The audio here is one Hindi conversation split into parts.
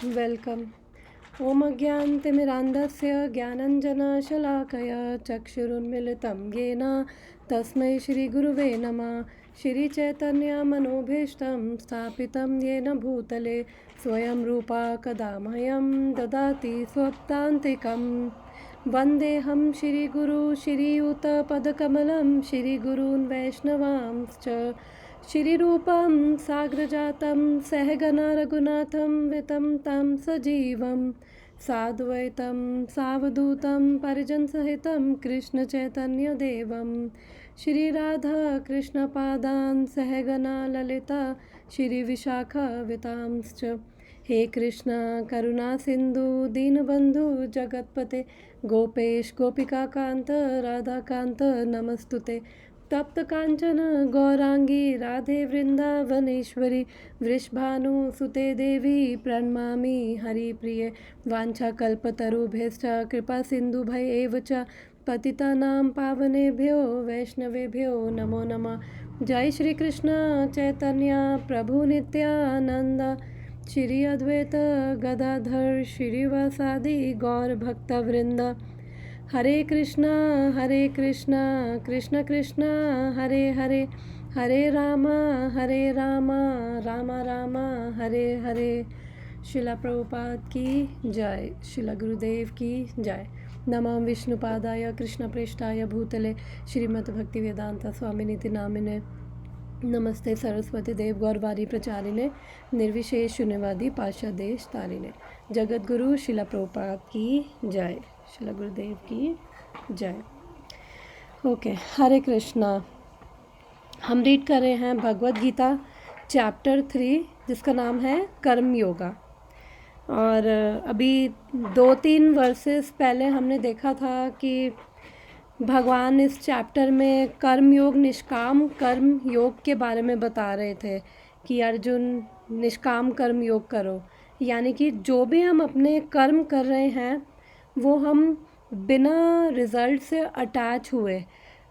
वेलकम। ॐ अज्ञानतिमिरान्धस्य ज्ञानाञ्जनशलाकया चक्षुरुन्मिलितं येन तस्मै श्रीगुरुवे नमः। श्रीचैतन्यमनोभीष्टं स्थापितं येन भूतले स्वयं रूपा कदा मह्यं ददाति स्वपदान्तिकं। वन्देऽहं श्रीगुरु श्रीयुतपदकमलं श्रीगुरून् वैष्णवांश्च श्रीरूपं साग्रजातं सहगना रघुनाथं वितं तं सजीवं साद्वैतं सावधूतं परिजनसहितं कृष्णचैतन्यदेवं श्रीराधा कृष्णपादान् सहगना ललिता श्रीविशाखावितांश्च। हे कृष्ण करुणा सिंधु दीनबंधु जगतपते गोपेश गोपिकाकांत राधाकांत नमस्तुते। तप्त कांचन गौरांगी राधे वृंदावनेश्वरी वृषभानुसुते देवी प्रणमामि हरिप्रिये। वाञ्छाकल्पतरुभ्यश्च कृपा सिन्धुभ्यैव च पतितानां पावनेभ्यो वैष्णवेभ्यो नमो नमः। जय श्री कृष्ण चैतन्य प्रभु नित्यानंद श्री अद्वैत गदाधर श्रीवासादि गौर भक्तवृंद। हरे कृष्णा कृष्ण कृष्णा हरे हरे हरे राम राम राम हरे हरे। शिला प्रभुपाद की जय, शिला गुरुदेव की जय। नमः विष्णुपादाय कृष्णप्रेष्ठाय भूतले श्रीमद्भक्तिवेदांत स्वामिनिति नामिने नमस्ते सरस्वती देव गौरवारी प्रचारिणे निर्विशेष शून्यवादी पाशादेश तारिणे। जगतगुरु शिला प्रभुपाद की जय, शिला गुरुदेव की जय। ओके, हरे कृष्णा। हम रीड कर रहे हैं भगवद गीता चैप्टर 3 जिसका नाम है कर्म योगा। और अभी 2-3 वर्सेस पहले हमने देखा था कि भगवान इस चैप्टर में कर्म योग निष्काम कर्म योग के बारे में बता रहे थे कि अर्जुन निष्काम कर्म योग करो, यानी कि जो भी हम अपने कर्म कर रहे हैं वो हम बिना रिज़ल्ट से अटैच हुए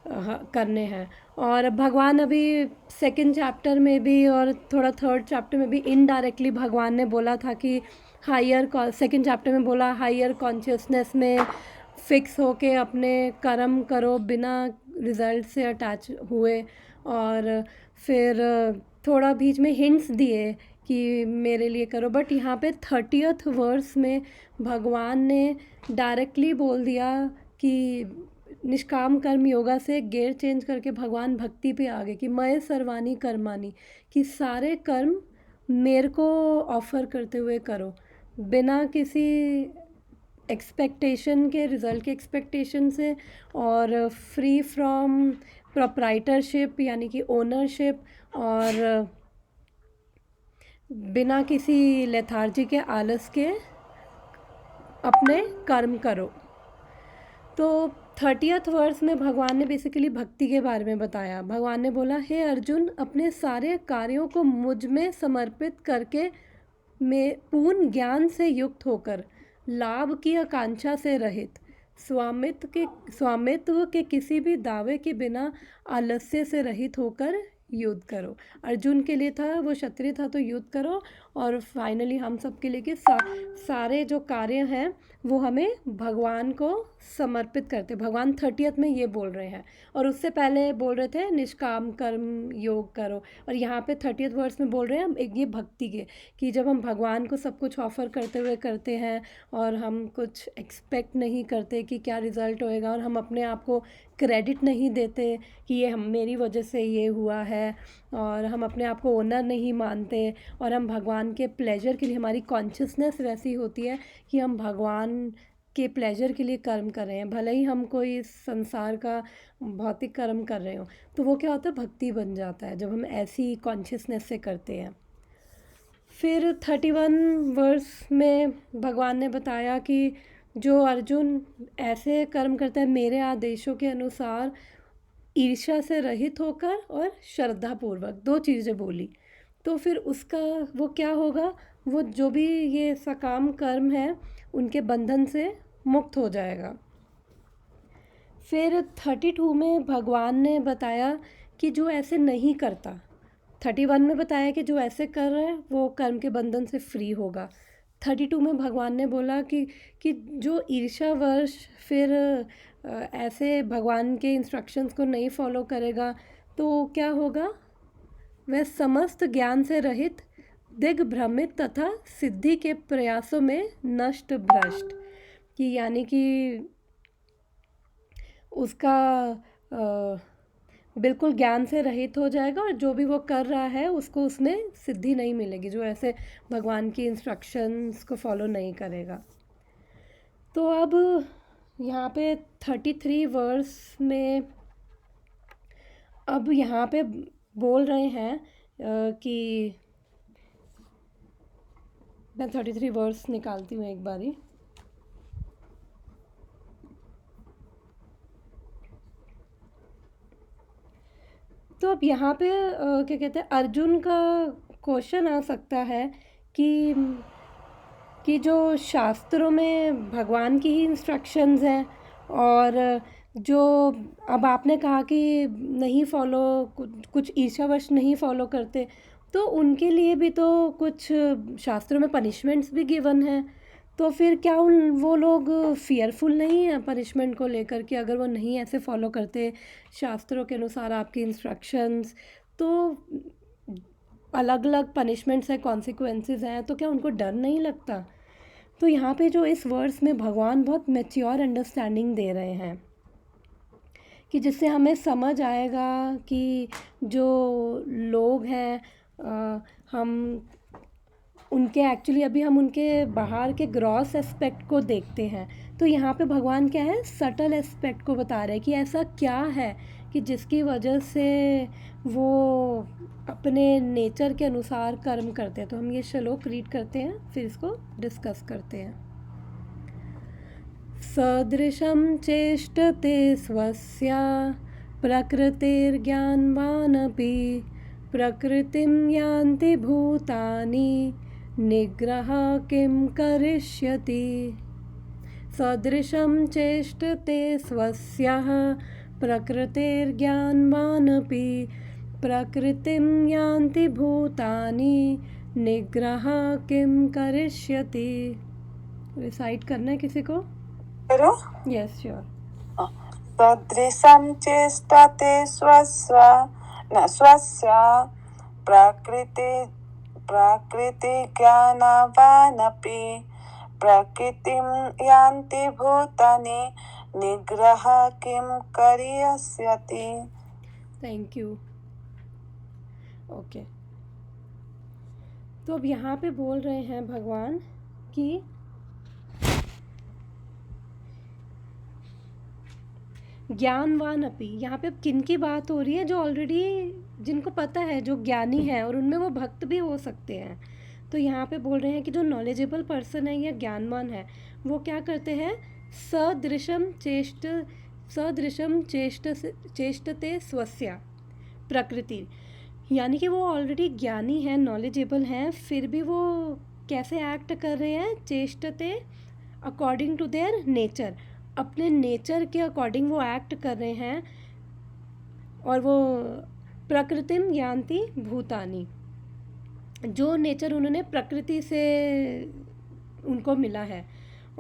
करने हैं। और भगवान अभी सेकंड चैप्टर में भी और थोड़ा थर्ड चैप्टर में भी इनडायरेक्टली भगवान ने बोला था कि सेकंड चैप्टर में बोला हायर कॉन्शियसनेस में फिक्स होके अपने कर्म करो बिना रिज़ल्ट से अटैच हुए। और फिर थोड़ा बीच में हिंट्स दिए कि मेरे लिए करो, बट यहाँ पे 30th वर्स में भगवान ने डायरेक्टली बोल दिया कि निष्काम कर्म योगा से गेयर चेंज करके भगवान भक्ति पे आ गए कि मैं सर्वाणी कर्माणी, कि सारे कर्म मेरे को ऑफ़र करते हुए करो बिना किसी एक्सपेक्टेशन के, रिज़ल्ट के एक्सपेक्टेशन से, और फ्री फ्रॉम प्रोप्राइटरशिप यानी कि ओनरशिप, और बिना किसी लेथार्जी के आलस के अपने कर्म करो। तो 30th वर्स में भगवान ने बेसिकली भक्ति के बारे में बताया। भगवान ने बोला, हे अर्जुन, अपने सारे कार्यों को मुझ में समर्पित करके मैं पूर्ण ज्ञान से युक्त होकर लाभ की आकांक्षा से रहित स्वामित्व के किसी भी दावे के बिना आलस्य से रहित होकर युद्ध करो। अर्जुन के लिए था, वो क्षत्रिय था तो युद्ध करो, और फाइनली हम सब के लिए कि सारे जो कार्य हैं वो हमें भगवान को समर्पित करते। भगवान 30th में ये बोल रहे हैं, और उससे पहले बोल रहे थे निष्काम कर्म योग करो, और यहाँ पे 30th वर्स में बोल रहे हैं एक ये भक्ति के, कि जब हम भगवान को सब कुछ ऑफ़र करते हुए करते हैं और हम कुछ एक्सपेक्ट नहीं करते कि क्या रिज़ल्ट होएगा, और हम अपने आप को क्रेडिट नहीं देते कि ये मेरी वजह से ये हुआ है, और हम अपने आप को ओनर नहीं मानते, और हम भगवान के प्लेजर के लिए, हमारी कॉन्शियसनेस वैसी होती है कि हम भगवान के प्लेजर के लिए कर्म कर रहे हैं, भले ही हम कोई संसार का भौतिक कर्म कर रहे हो। तो वो क्या होता है, भक्ति बन जाता है जब हम ऐसी कॉन्शियसनेस से करते हैं। फिर 31 वर्स में भगवान ने बताया कि जो अर्जुन ऐसे कर्म करता है मेरे आदेशों के अनुसार, ईर्ष्या से रहित होकर और श्रद्धापूर्वक, 2 चीज़ें बोली, तो फिर उसका वो क्या होगा, वो जो भी ये सकाम कर्म है उनके बंधन से मुक्त हो जाएगा। फिर 32 में भगवान ने बताया कि जो ऐसे नहीं करता, 31 में बताया कि जो ऐसे कर रहा है वो कर्म के बंधन से फ्री होगा। 32 में भगवान ने बोला कि जो ईर्ष्यावश फिर ऐसे भगवान के इंस्ट्रक्शंस को नहीं फॉलो करेगा तो क्या होगा, वह समस्त ज्ञान से रहित, दिग्भ्रमित तथा सिद्धि के प्रयासों में नष्ट भ्रष्ट, कि यानी कि उसका बिल्कुल ज्ञान से रहित हो जाएगा और जो भी वो कर रहा है उसको उसमें सिद्धि नहीं मिलेगी, जो ऐसे भगवान की इंस्ट्रक्शंस को फॉलो नहीं करेगा। तो अब यहाँ पे 33 वर्स में अब यहाँ पे बोल रहे हैं कि मैं 33 वर्स निकालती हूँ एक बारी। तो अब यहाँ पे क्या कहते हैं, अर्जुन का क्वेश्चन आ सकता है कि जो शास्त्रों में भगवान की ही इंस्ट्रक्शंस हैं और जो अब आपने कहा कि नहीं फॉलो, कुछ ईर्ष्यावश नहीं फॉलो करते, तो उनके लिए भी तो कुछ शास्त्रों में पनिशमेंट्स भी गिवन हैं। तो फिर क्या वो लोग फियरफुल नहीं हैं पनिशमेंट को लेकर, कि अगर वो नहीं ऐसे फॉलो करते शास्त्रों के अनुसार आपकी इंस्ट्रक्शंस, तो अलग अलग पनिशमेंट्स हैं, कॉन्सिक्वेंसेस हैं, तो क्या उनको डर नहीं लगता? तो यहाँ पे जो इस वर्स में भगवान बहुत मैच्योर अंडरस्टैंडिंग दे रहे हैं कि जिससे हमें समझ आएगा कि जो लोग हैं हम उनके एक्चुअली अभी हम उनके बाहर के ग्रॉस एस्पेक्ट को देखते हैं, तो यहाँ पे भगवान क्या है, सटल एस्पेक्ट को बता रहे हैं कि ऐसा क्या है कि जिसकी वजह से वो अपने नेचर के अनुसार कर्म करते हैं। तो हम ये श्लोक रीड करते हैं, फिर इसको डिस्कस करते हैं। सदृशं चेष्टते स्वस्य प्रकृतिर्ज्ञानवानपि प्रकृतिं यान्ति भूतानि निग्रह किं करिष्यति। सदृशं चेष्टते स्वस्यः प्रकृतिर्ज्ञानवानपि प्रकृतिं यान्ति भूतानि निग्रह किं करिष्यति। रिसाइट करना है किसी को? Yes sure. सदृशं चेष्टते स्वस्य प्रकृतिज्ञानवानपि प्रकृतिं यान्ति भूतानि निग्रह किं करिष्यति। Thank you. ओके, तो अब यहाँ पे बोल रहे हैं भगवान कि ज्ञानवान अपी, यहाँ पे अब किन की बात हो रही है? जो ऑलरेडी जिनको पता है, जो ज्ञानी है, और उनमें वो भक्त भी हो सकते हैं। तो यहाँ पे बोल रहे हैं कि जो नॉलेजेबल पर्सन है या ज्ञानवान है, वो क्या करते हैं, सदृशम चेष्टते स्वस्य प्रकृति, यानी कि वो ऑलरेडी ज्ञानी है, नॉलेजेबल हैं, फिर भी वो कैसे एक्ट कर रहे हैं, चेष्टते अकॉर्डिंग टू देयर नेचर, अपने नेचर के अकॉर्डिंग वो एक्ट कर रहे हैं। और वो प्रकृतिम यान्ति भूतानि, जो नेचर उन्होंने प्रकृति से उनको मिला है।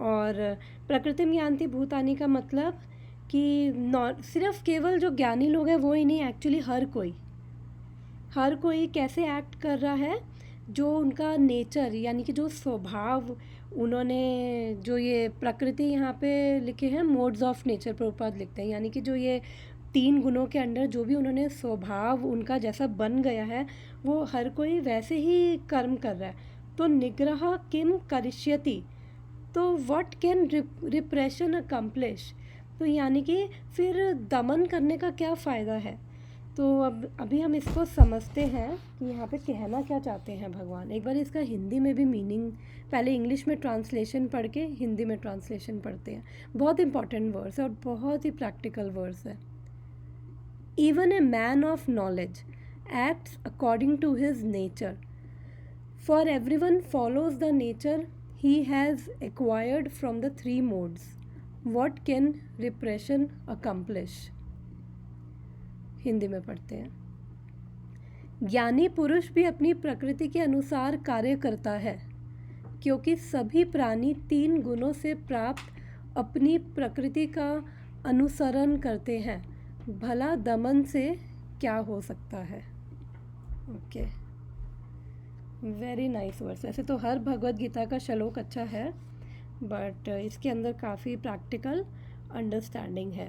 और प्रकृतिम यान्ति भूतानि का मतलब कि सिर्फ केवल जो ज्ञानी लोग हैं वो ही नहीं, एक्चुअली हर कोई कैसे एक्ट कर रहा है, जो उनका नेचर यानी कि जो स्वभाव उन्होंने, जो ये प्रकृति यहाँ पे लिखे हैं मोड्स ऑफ नेचर, प्रभुपाद लिखते हैं, यानी कि जो ये 3 गुणों के अंडर जो भी उन्होंने स्वभाव उनका जैसा बन गया है, वो हर कोई वैसे ही कर्म कर रहा है। तो निग्रह किम करिष्यति, तो व्हाट कैन रिप्रेशन अकम्प्लिश, तो यानी कि फिर दमन करने का क्या फ़ायदा है। तो अब अभी हम इसको समझते हैं कि यहाँ पे कहना क्या चाहते हैं भगवान। एक बार इसका हिंदी में भी मीनिंग, पहले इंग्लिश में ट्रांसलेशन पढ़ के हिंदी में ट्रांसलेशन पढ़ते हैं। बहुत इंपॉर्टेंट वर्ड्स है और बहुत ही प्रैक्टिकल वर्ड्स है। Even a man of knowledge acts according to his nature, for everyone follows the nature he has acquired from the 3 modes, what can repression accomplish. Hindi में पढ़ते हैं। ज्ञानी पुरुष भी अपनी प्रकृति के अनुसार कार्य करता है, क्योंकि सभी प्राणी 3 गुणों से प्राप्त अपनी प्रकृति का अनुसरण करते हैं, भला दमन से क्या हो सकता है। Okay, very nice verse. वैसे तो हर भगवत गीता का श्लोक अच्छा है, बट इसके अंदर काफ़ी प्रैक्टिकल अंडरस्टैंडिंग है।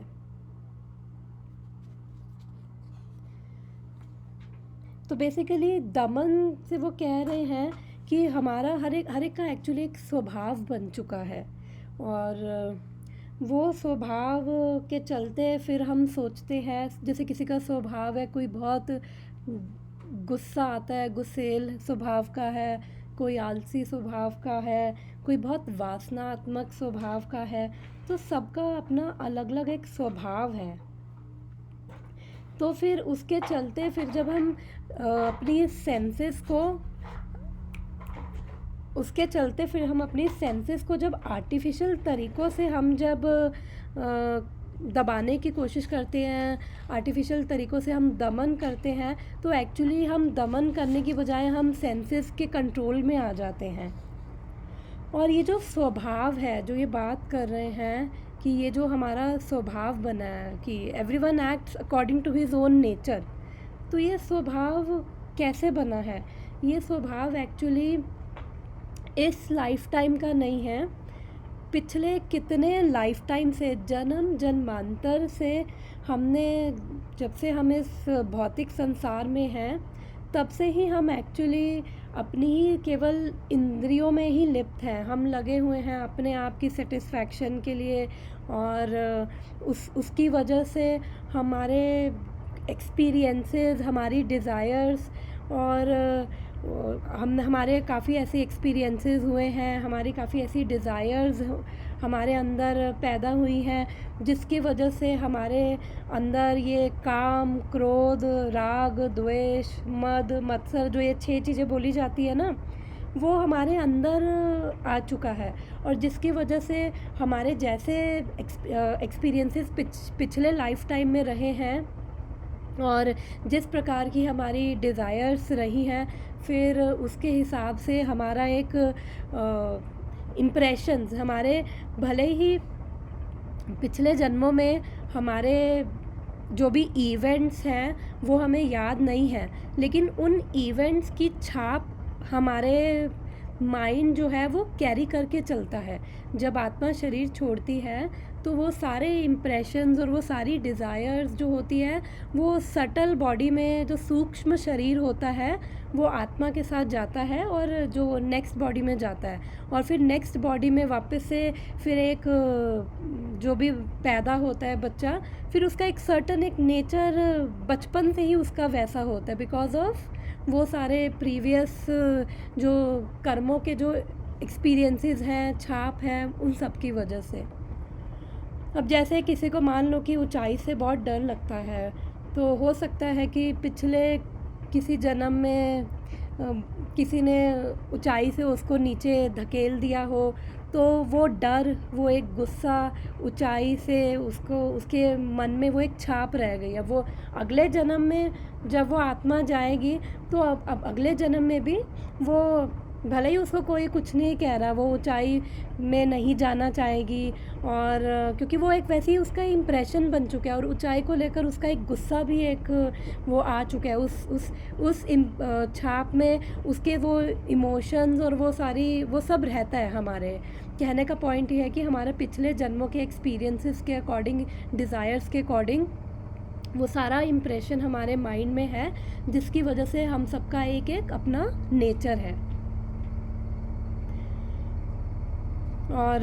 तो बेसिकली दमन से वो कह रहे हैं कि हमारा हर एक का एक्चुअली एक स्वभाव बन चुका है, और वो स्वभाव के चलते फिर हम सोचते हैं, जैसे किसी का स्वभाव है, कोई बहुत गुस्सा आता है, गुस्सेल स्वभाव का है, कोई आलसी स्वभाव का है, कोई बहुत वासनात्मक स्वभाव का है, तो सबका अपना अलग अलग एक स्वभाव है। तो फिर उसके चलते फिर जब हम अपनी सेंसेस को उसके चलते फिर हम अपनी सेंसेस को जब आर्टिफिशियल तरीक़ों से हम जब दबाने की कोशिश करते हैं, आर्टिफिशियल तरीक़ों से हम दमन करते हैं, तो एक्चुअली हम दमन करने की बजाय हम सेंसेस के कंट्रोल में आ जाते हैं। और ये जो स्वभाव है, जो ये बात कर रहे हैं कि ये जो हमारा स्वभाव बना है कि everyone acts according to his own nature, तो ये स्वभाव कैसे बना है? ये स्वभाव एक्चुअली इस लाइफ टाइम का नहीं है, पिछले कितने लाइफ टाइम से, जन्म जन्मांतर से हमने, जब से हम इस भौतिक संसार में हैं, तब से ही हम एक्चुअली अपनी ही केवल इंद्रियों में ही लिप्त हैं। हम लगे हुए हैं अपने आप की सेटिस्फैक्शन के लिए, और उसकी वजह से हमारे एक्सपीरियंसेस, हमारी डिज़ायर्स, और हमारे काफ़ी ऐसे एक्सपीरियंसेस हुए हैं, हमारी काफ़ी ऐसी डिज़ायर्स हमारे अंदर पैदा हुई हैं, जिसकी वजह से हमारे अंदर ये काम, क्रोध, राग, द्वेष, मद, मत्सर, जो ये 6 चीज़ें बोली जाती है ना, वो हमारे अंदर आ चुका है। और जिसकी वजह से हमारे जैसे एक्सपीरियंसेस पिछले लाइफ टाइम में रहे हैं, और जिस प्रकार की हमारी डिज़ायर्स रही हैं, फिर उसके हिसाब से हमारा एक इम्प्रेशंस, हमारे भले ही पिछले जन्मों में हमारे जो भी इवेंट्स हैं वो हमें याद नहीं है, लेकिन उन इवेंट्स की छाप हमारे माइंड जो है वो कैरी करके चलता है। जब आत्मा शरीर छोड़ती है तो वो सारे इम्प्रेशंस और वो सारी डिज़ायर्स जो होती है, वो सटल बॉडी में जो सूक्ष्म शरीर होता है वो आत्मा के साथ जाता है, और जो नेक्स्ट बॉडी में जाता है, और फिर नेक्स्ट बॉडी में वापस से फिर एक जो भी पैदा होता है बच्चा, फिर उसका एक सर्टन एक नेचर बचपन से ही उसका वैसा होता है, बिकॉज ऑफ वो सारे प्रीवियस जो कर्मों के जो एक्सपीरियंसेस हैं, छाप हैं, उन सब की वजह से। अब जैसे किसी को मान लो कि ऊंचाई से बहुत डर लगता है, तो हो सकता है कि पिछले किसी जन्म में किसी ने ऊंचाई से उसको नीचे धकेल दिया हो, तो वो डर, वो एक गुस्सा ऊंचाई से उसको, उसके मन में वो एक छाप रह गई। अब वो अगले जन्म में जब वो आत्मा जाएगी, तो अब अगले जन्म में भी वो, भले ही उसको कोई कुछ नहीं कह रहा, वो ऊंचाई में नहीं जाना चाहेगी, और क्योंकि वो एक वैसे ही उसका इम्प्रेशन बन चुका है, और ऊंचाई को लेकर उसका एक गुस्सा भी एक वो आ चुका है, उस छाप में उसके वो इमोशंस और वो सारी वो सब रहता है। हमारे कहने का पॉइंट ये है कि हमारे पिछले जन्मों के एक्सपीरियंसेस के अकॉर्डिंग, डिज़ायर्स के अकॉर्डिंग वो सारा इम्प्रेशन हमारे माइंड में है, जिसकी वजह से हम सबका एक एक अपना नेचर है। और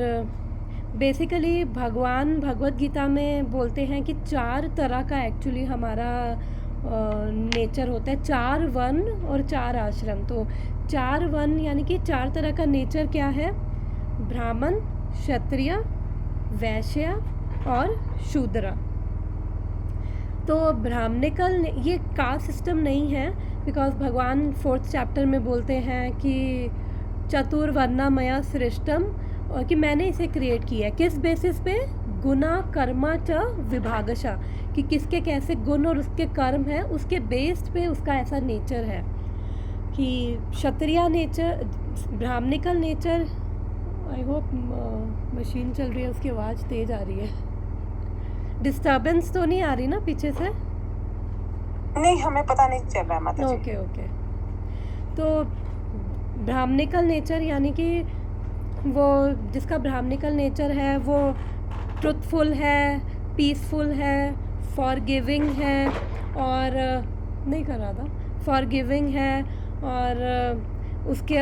बेसिकली भगवान भगवत गीता में बोलते हैं कि 4 तरह का एक्चुअली हमारा नेचर होता है, 4 वन और 4 आश्रम। तो 4 वन यानी कि 4 तरह का नेचर क्या है? ब्राह्मण, क्षत्रिय, वैश्य और शूद्र। तो ब्राह्मणिकल ये कास्ट सिस्टम नहीं है, बिकॉज भगवान 4th चैप्टर में बोलते हैं कि चतुर्वर्णमया सृष्टम, और कि मैंने इसे क्रिएट किया है किस बेसिस पे? गुना कर्मा च विभागशा, कि किसके कैसे गुण और उसके कर्म है, उसके बेस्ड पे उसका ऐसा नेचर है। कि Kshatriya nature, Brahmanical nature, I hope machine चल रही है उसकी आवाज़ तेज़ आ रही है, डिस्टर्बेंस तो नहीं आ रही ना पीछे से? नहीं, हमें पता नहीं चल रहा है माता जी। Okay okay. तो ब्राह्मणिकल नेचर यानी कि वो जिसका ब्राह्मणिकल नेचर है वो ट्रुथफुल है, पीसफुल है, फॉरगिविंग है, और नहीं कर रहा था, फॉरगिविंग है, और उसके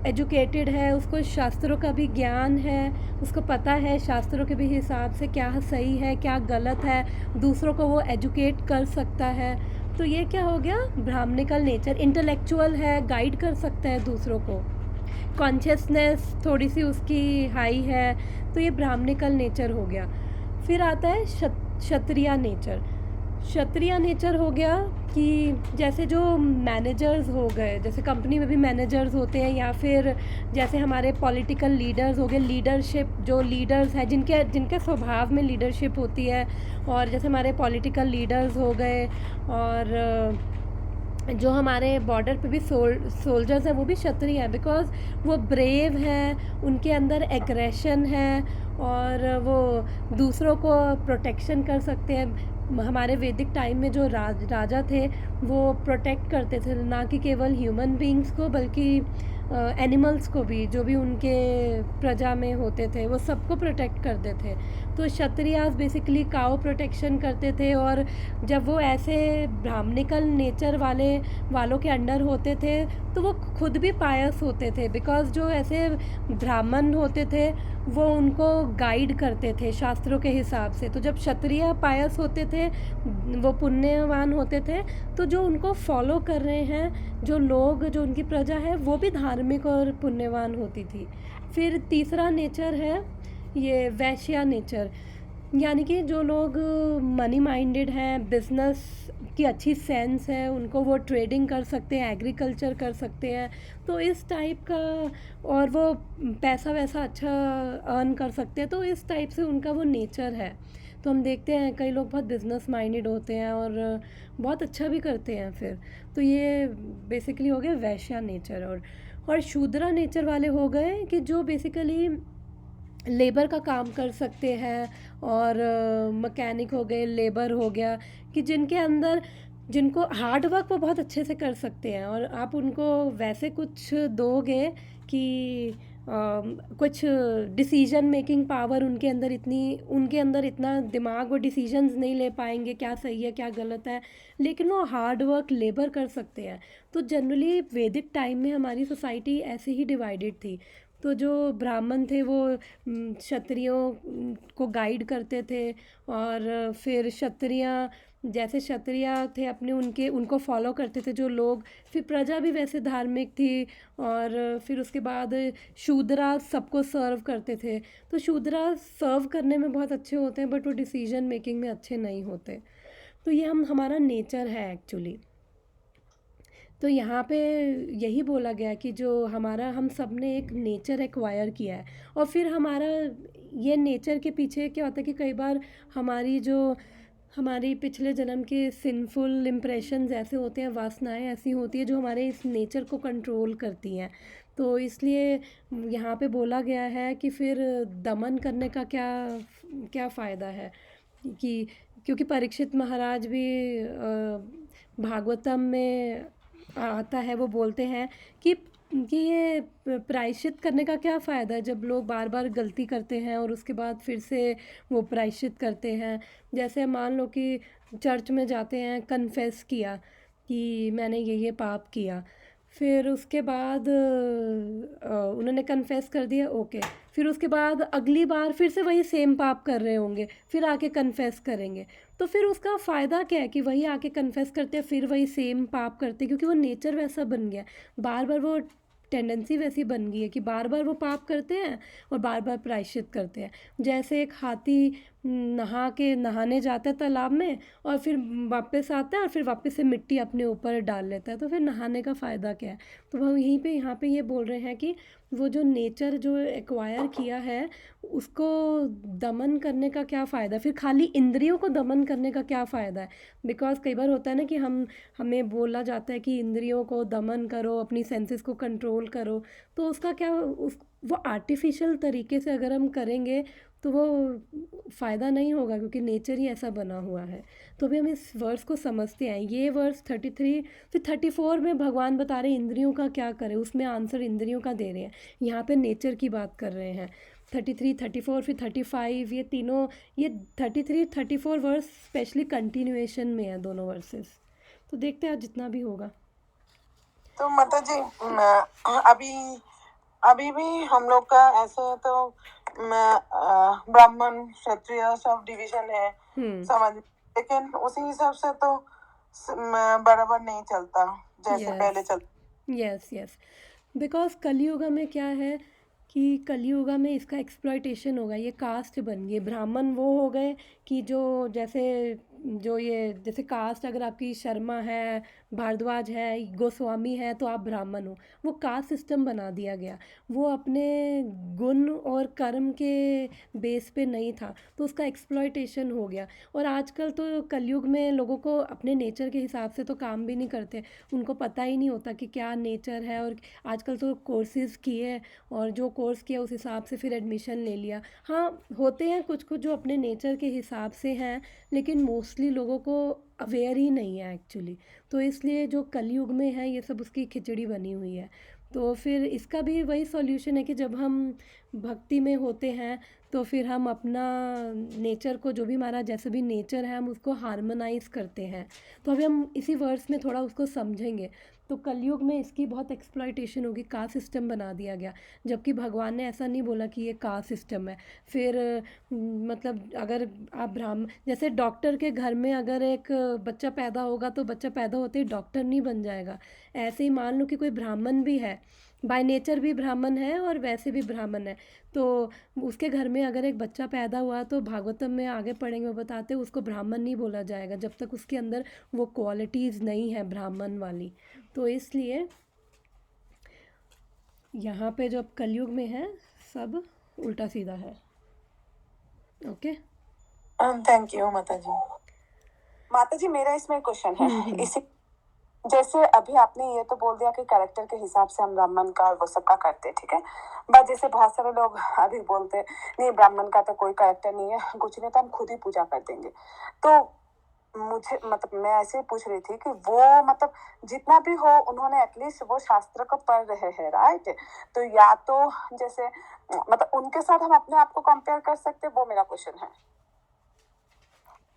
एजुकेटेड है, उसको शास्त्रों का भी ज्ञान है, उसको पता है शास्त्रों के भी हिसाब से क्या सही है क्या गलत है, दूसरों को वो एजुकेट कर सकता है। तो ये क्या हो गया, ब्राह्मणिकल नेचर। इंटेलेक्चुअल है, गाइड कर सकता है दूसरों को, कॉन्शियसनेस थोड़ी सी उसकी हाई है, तो ये ब्राह्मणिकल नेचर हो गया। फिर आता है क्षत्रिय नेचर। क्षत्रिय नेचर हो गया कि जैसे जो मैनेजर्स हो गए, जैसे कंपनी में भी मैनेजर्स होते हैं, या फिर जैसे हमारे पॉलिटिकल लीडर्स हो गए, लीडरशिप जो लीडर्स हैं जिनके जिनके स्वभाव में लीडरशिप होती है, और जैसे हमारे पॉलिटिकल लीडर्स हो गए, और जो हमारे बॉर्डर पे भी सोल्जर्स हैं वो भी क्षत्रिय हैं, बिकॉज वो ब्रेव हैं, उनके अंदर एग्रेशन है, और वो दूसरों को प्रोटेक्शन कर सकते हैं। हमारे वैदिक टाइम में जो राजा थे वो प्रोटेक्ट करते थे ना कि केवल ह्यूमन बींग्स को, बल्कि एनिमल्स को भी, जो भी उनके प्रजा में होते थे वो सबको प्रोटेक्ट करते थे। तो क्षत्रियास बेसिकली काउ प्रोटेक्शन करते थे, और जब वो ऐसे ब्राह्मणिकल नेचर वालों के अंडर होते थे तो वो खुद भी पायस होते थे, बिकॉज जो ऐसे ब्राह्मण होते थे वो उनको गाइड करते थे शास्त्रों के हिसाब से। तो जब क्षत्रिय पायस होते थे, वो पुण्यवान होते थे, तो जो उनको फॉलो कर रहे हैं जो लोग, जो उनकी प्रजा है, वो भी धार्मिक और पुण्यवान होती थी। फिर तीसरा नेचर है ये वैश्या नेचर, यानी कि जो लोग मनी माइंडेड हैं, बिजनेस की अच्छी सेंस है उनको, वो ट्रेडिंग कर सकते हैं, एग्रीकल्चर कर सकते हैं, तो इस टाइप का, और वो पैसा वैसा अच्छा अर्न कर सकते हैं, तो इस टाइप से उनका वो नेचर है। तो हम देखते हैं कई लोग बहुत बिजनेस माइंडेड होते हैं और बहुत अच्छा भी करते हैं फिर। तो ये बेसिकली हो गया वैश्या नेचर। और शूद्रा नेचर वाले हो गए कि जो बेसिकली लेबर का काम कर सकते हैं, और मैकेनिक हो गए, लेबर हो गया, कि जिनके अंदर, जिनको हार्ड वर्क वो बहुत अच्छे से कर सकते हैं, और आप उनको वैसे कुछ दोगे कि कुछ डिसीजन मेकिंग पावर उनके अंदर इतना दिमाग, वो डिसीजंस नहीं ले पाएंगे क्या सही है क्या गलत है, लेकिन वो हार्ड वर्क लेबर कर सकते हैं। तो जनरली वैदिक टाइम में हमारी सोसाइटी ऐसे ही डिवाइडेड थी। तो जो ब्राह्मण थे वो क्षत्रियों को गाइड करते थे, और फिर जैसे क्षत्रिय थे अपने उनको फॉलो करते थे जो लोग, फिर प्रजा भी वैसे धार्मिक थी, और फिर उसके बाद शूद्रा सबको सर्व करते थे। तो शूद्रा सर्व करने में बहुत अच्छे होते हैं, बट वो डिसीजन मेकिंग में अच्छे नहीं होते। तो ये हमारा नेचर है एक्चुअली। तो यहाँ पे यही बोला गया कि जो हम सब ने एक नेचर एक्वायर किया है, और फिर हमारा ये नेचर के पीछे क्या होता है कि कई बार हमारी पिछले जन्म के सिंफुल इम्प्रेशंस ऐसे होते हैं, वासनाएं ऐसी होती है जो हमारे इस नेचर को कंट्रोल करती हैं। तो इसलिए यहाँ पे बोला गया है कि फिर दमन करने का क्या क्या फ़ायदा है, कि क्योंकि परीक्षित महाराज भी भागवतम में आता है, वो बोलते हैं कि ये प्रायश्चित करने का क्या फ़ायदा है जब लोग बार बार गलती करते हैं और उसके बाद फिर से वो प्रायश्चित करते हैं। जैसे मान लो कि चर्च में जाते हैं, कन्फेस किया कि मैंने ये पाप किया, फिर उसके बाद उन्होंने कन्फेस कर दिया, ओके, फिर उसके बाद अगली बार फिर से वही सेम पाप कर रहे होंगे, फिर आके कन्फेस करेंगे, तो फिर उसका फ़ायदा क्या है कि वही आके कन्फेस करते हैं, फिर वही सेम पाप करते हैं, क्योंकि वो नेचर वैसा बन गया, बार बार वो टेंडेंसी वैसी बन गई है कि बार बार वो पाप करते हैं और बार बार प्रायश्चित करते हैं। जैसे एक हाथी नहाने जाता है तालाब में, और फिर वापस आता है, और फिर वापस से मिट्टी अपने ऊपर डाल लेता है, तो फिर नहाने का फ़ायदा क्या है। तो वह यहाँ पे ये बोल रहे हैं कि वो जो नेचर जो एक्वायर किया है उसको दमन करने का क्या फ़ायदा, फिर खाली इंद्रियों को दमन करने का क्या फ़ायदा है। बिकॉज़ कई बार होता है ना कि हमें बोला जाता है कि इंद्रियों को दमन करो, अपनी सेंसेस को कंट्रोल करो, तो उसका क्या उस वो आर्टिफिशियल तरीके से अगर हम करेंगे तो वो फ़ायदा नहीं होगा, क्योंकि नेचर ही ऐसा बना हुआ है। तो अभी हम इस वर्स को समझते हैं। ये वर्स 33 फिर 34 में भगवान बता रहे हैं इंद्रियों का क्या करें, उसमें आंसर इंद्रियों का दे रहे हैं। यहाँ पे नेचर की बात कर रहे हैं। 33 34 फिर 35, ये तीनों, ये 33 34 वर्स स्पेशली कंटिन्यूएशन में है दोनों वर्सेस। तो देखते हैं आज जितना भी होगा। तो माता जी अभी अभी भी हम लोग का ऐसे तो ब्राह्मण क्षत्रिय सब डिवीजन है समझ, लेकिन उसी हिसाब से तो बराबर नहीं चलता जैसे पहले चलता। यस यस, बिकॉज कलियुगा में क्या है कि कलियुगा में इसका एक्सप्लॉयटेशन होगा। ये कास्ट बन गई, ब्राह्मण वो हो गए कि जो जैसे कास्ट, अगर आपकी शर्मा है, भारद्वाज है, गोस्वामी है, तो आप ब्राह्मण हो। वो कास्ट सिस्टम बना दिया गया, वो अपने गुण और कर्म के बेस पे नहीं था, तो उसका एक्सप्लॉयटेशन हो गया। और आजकल तो कलयुग में लोगों को अपने नेचर के हिसाब से तो काम भी नहीं करते, उनको पता ही नहीं होता कि क्या नेचर है। और आजकल तो कोर्सेज़ किए और जो कोर्स किया उस हिसाब से फिर एडमिशन ले लिया। हाँ, होते हैं कुछ कुछ जो अपने नेचर के हिसाब से हैं, लेकिन मोस्टली लोगों को अवेयर ही नहीं है एक्चुअली। तो इसलिए जो कलयुग में है ये सब उसकी खिचड़ी बनी हुई है। तो फिर इसका भी वही सॉल्यूशन है कि जब हम भक्ति में होते हैं तो फिर हम अपना नेचर को, जो भी हमारा जैसे भी नेचर है, हम उसको हार्मोनाइज़ करते हैं। तो अभी हम इसी वर्ड्स में थोड़ा उसको समझेंगे। तो कलयुग में इसकी बहुत एक्सप्लॉयटेशन होगी, कास्ट सिस्टम बना दिया गया, जबकि भगवान ने ऐसा नहीं बोला कि ये कास्ट सिस्टम है। फिर मतलब अगर आप ब्राह्मण, जैसे डॉक्टर के घर में अगर एक बच्चा पैदा होगा तो बच्चा पैदा होते ही डॉक्टर नहीं बन जाएगा। ऐसे ही मान लो कि कोई ब्राह्मण भी है, बाय नेचर भी ब्राह्मण है और वैसे भी ब्राह्मण है, तो उसके घर में अगर एक बच्चा पैदा हुआ तो भागवतम में आगे पढ़ेंगे, वो बताते हैं उसको ब्राह्मण नहीं बोला जाएगा जब तक उसके अंदर वो क्वालिटीज़ नहीं है ब्राह्मण वाली। तो इसलिए यहाँ पे जो अब कलयुग में है सब उल्टा सीधा है। ओके, थैंक यू माता जी। माता जी मेरा इसमें क्वेश्चन है इसी, जैसे अभी आपने ये तो बोल दिया कि कैरेक्टर के हिसाब से हम ब्राह्मण का और वो सब का करते हैं, ठीक है। बट जैसे बहुत सारे लोग अभी बोलते हैं नहीं ब्राह्मण का तो कोई कैरेक्टर नहीं है, कुछ नहीं, तो हम खुद ही पूजा कर देंगे। तो मुझे मतलब मैं ऐसे ही पूछ रही थी कि वो मतलब जितना भी हो उन्होंने एटलीस्ट वो शास्त्र को पढ़ रहे हैं, राइट। तो या तो जैसे मतलब उनके साथ हम अपने आप को कंपेयर कर सकते, वो मेरा क्वेश्चन है।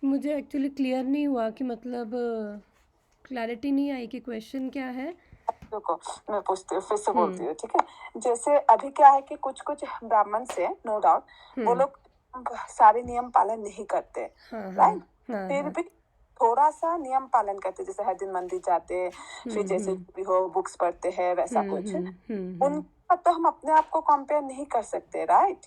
मुझे एक्चुअली क्लियर नहीं हुआ कि मतलब क्लैरिटी नहीं आई कि क्वेश्चन क्या है। रुको मैं पूछती हूँ, फिर से बोलती हूँ, ठीक है। जैसे अभी क्या है कि कुछ कुछ ब्राह्मण से नो डाउट वो लोग सारे नियम पालन नहीं करते, राइट। फिर भी थोड़ा सा नियम पालन करते, जैसे हर दिन मंदिर जाते, फिर जैसे भी हो बुक्स पढ़ते हैं, वैसा कुछ। उनका तो हम अपने आप को कंपेयर नहीं कर सकते, राइट।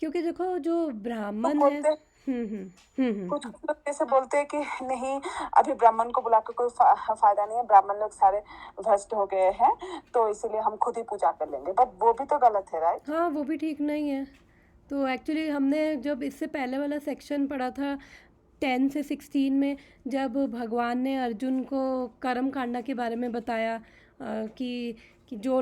क्योंकि देखो जो ब्राह्मण तो है, कुछ लोग जैसे बोलते हैं कि नहीं अभी ब्राह्मण को बुला के कोई फायदा नहीं है, ब्राह्मण लोग सारे भ्रष्ट हो गए हैं, तो इसीलिए हम खुद ही पूजा कर लेंगे। बट वो भी तो गलत है, राइट। हाँ वो भी ठीक नहीं है। तो एक्चुअली हमने जब इससे पहले वाला सेक्शन पढ़ा था 10 से 16 में, जब भगवान ने अर्जुन को कर्म कांडा के बारे में बताया कि जो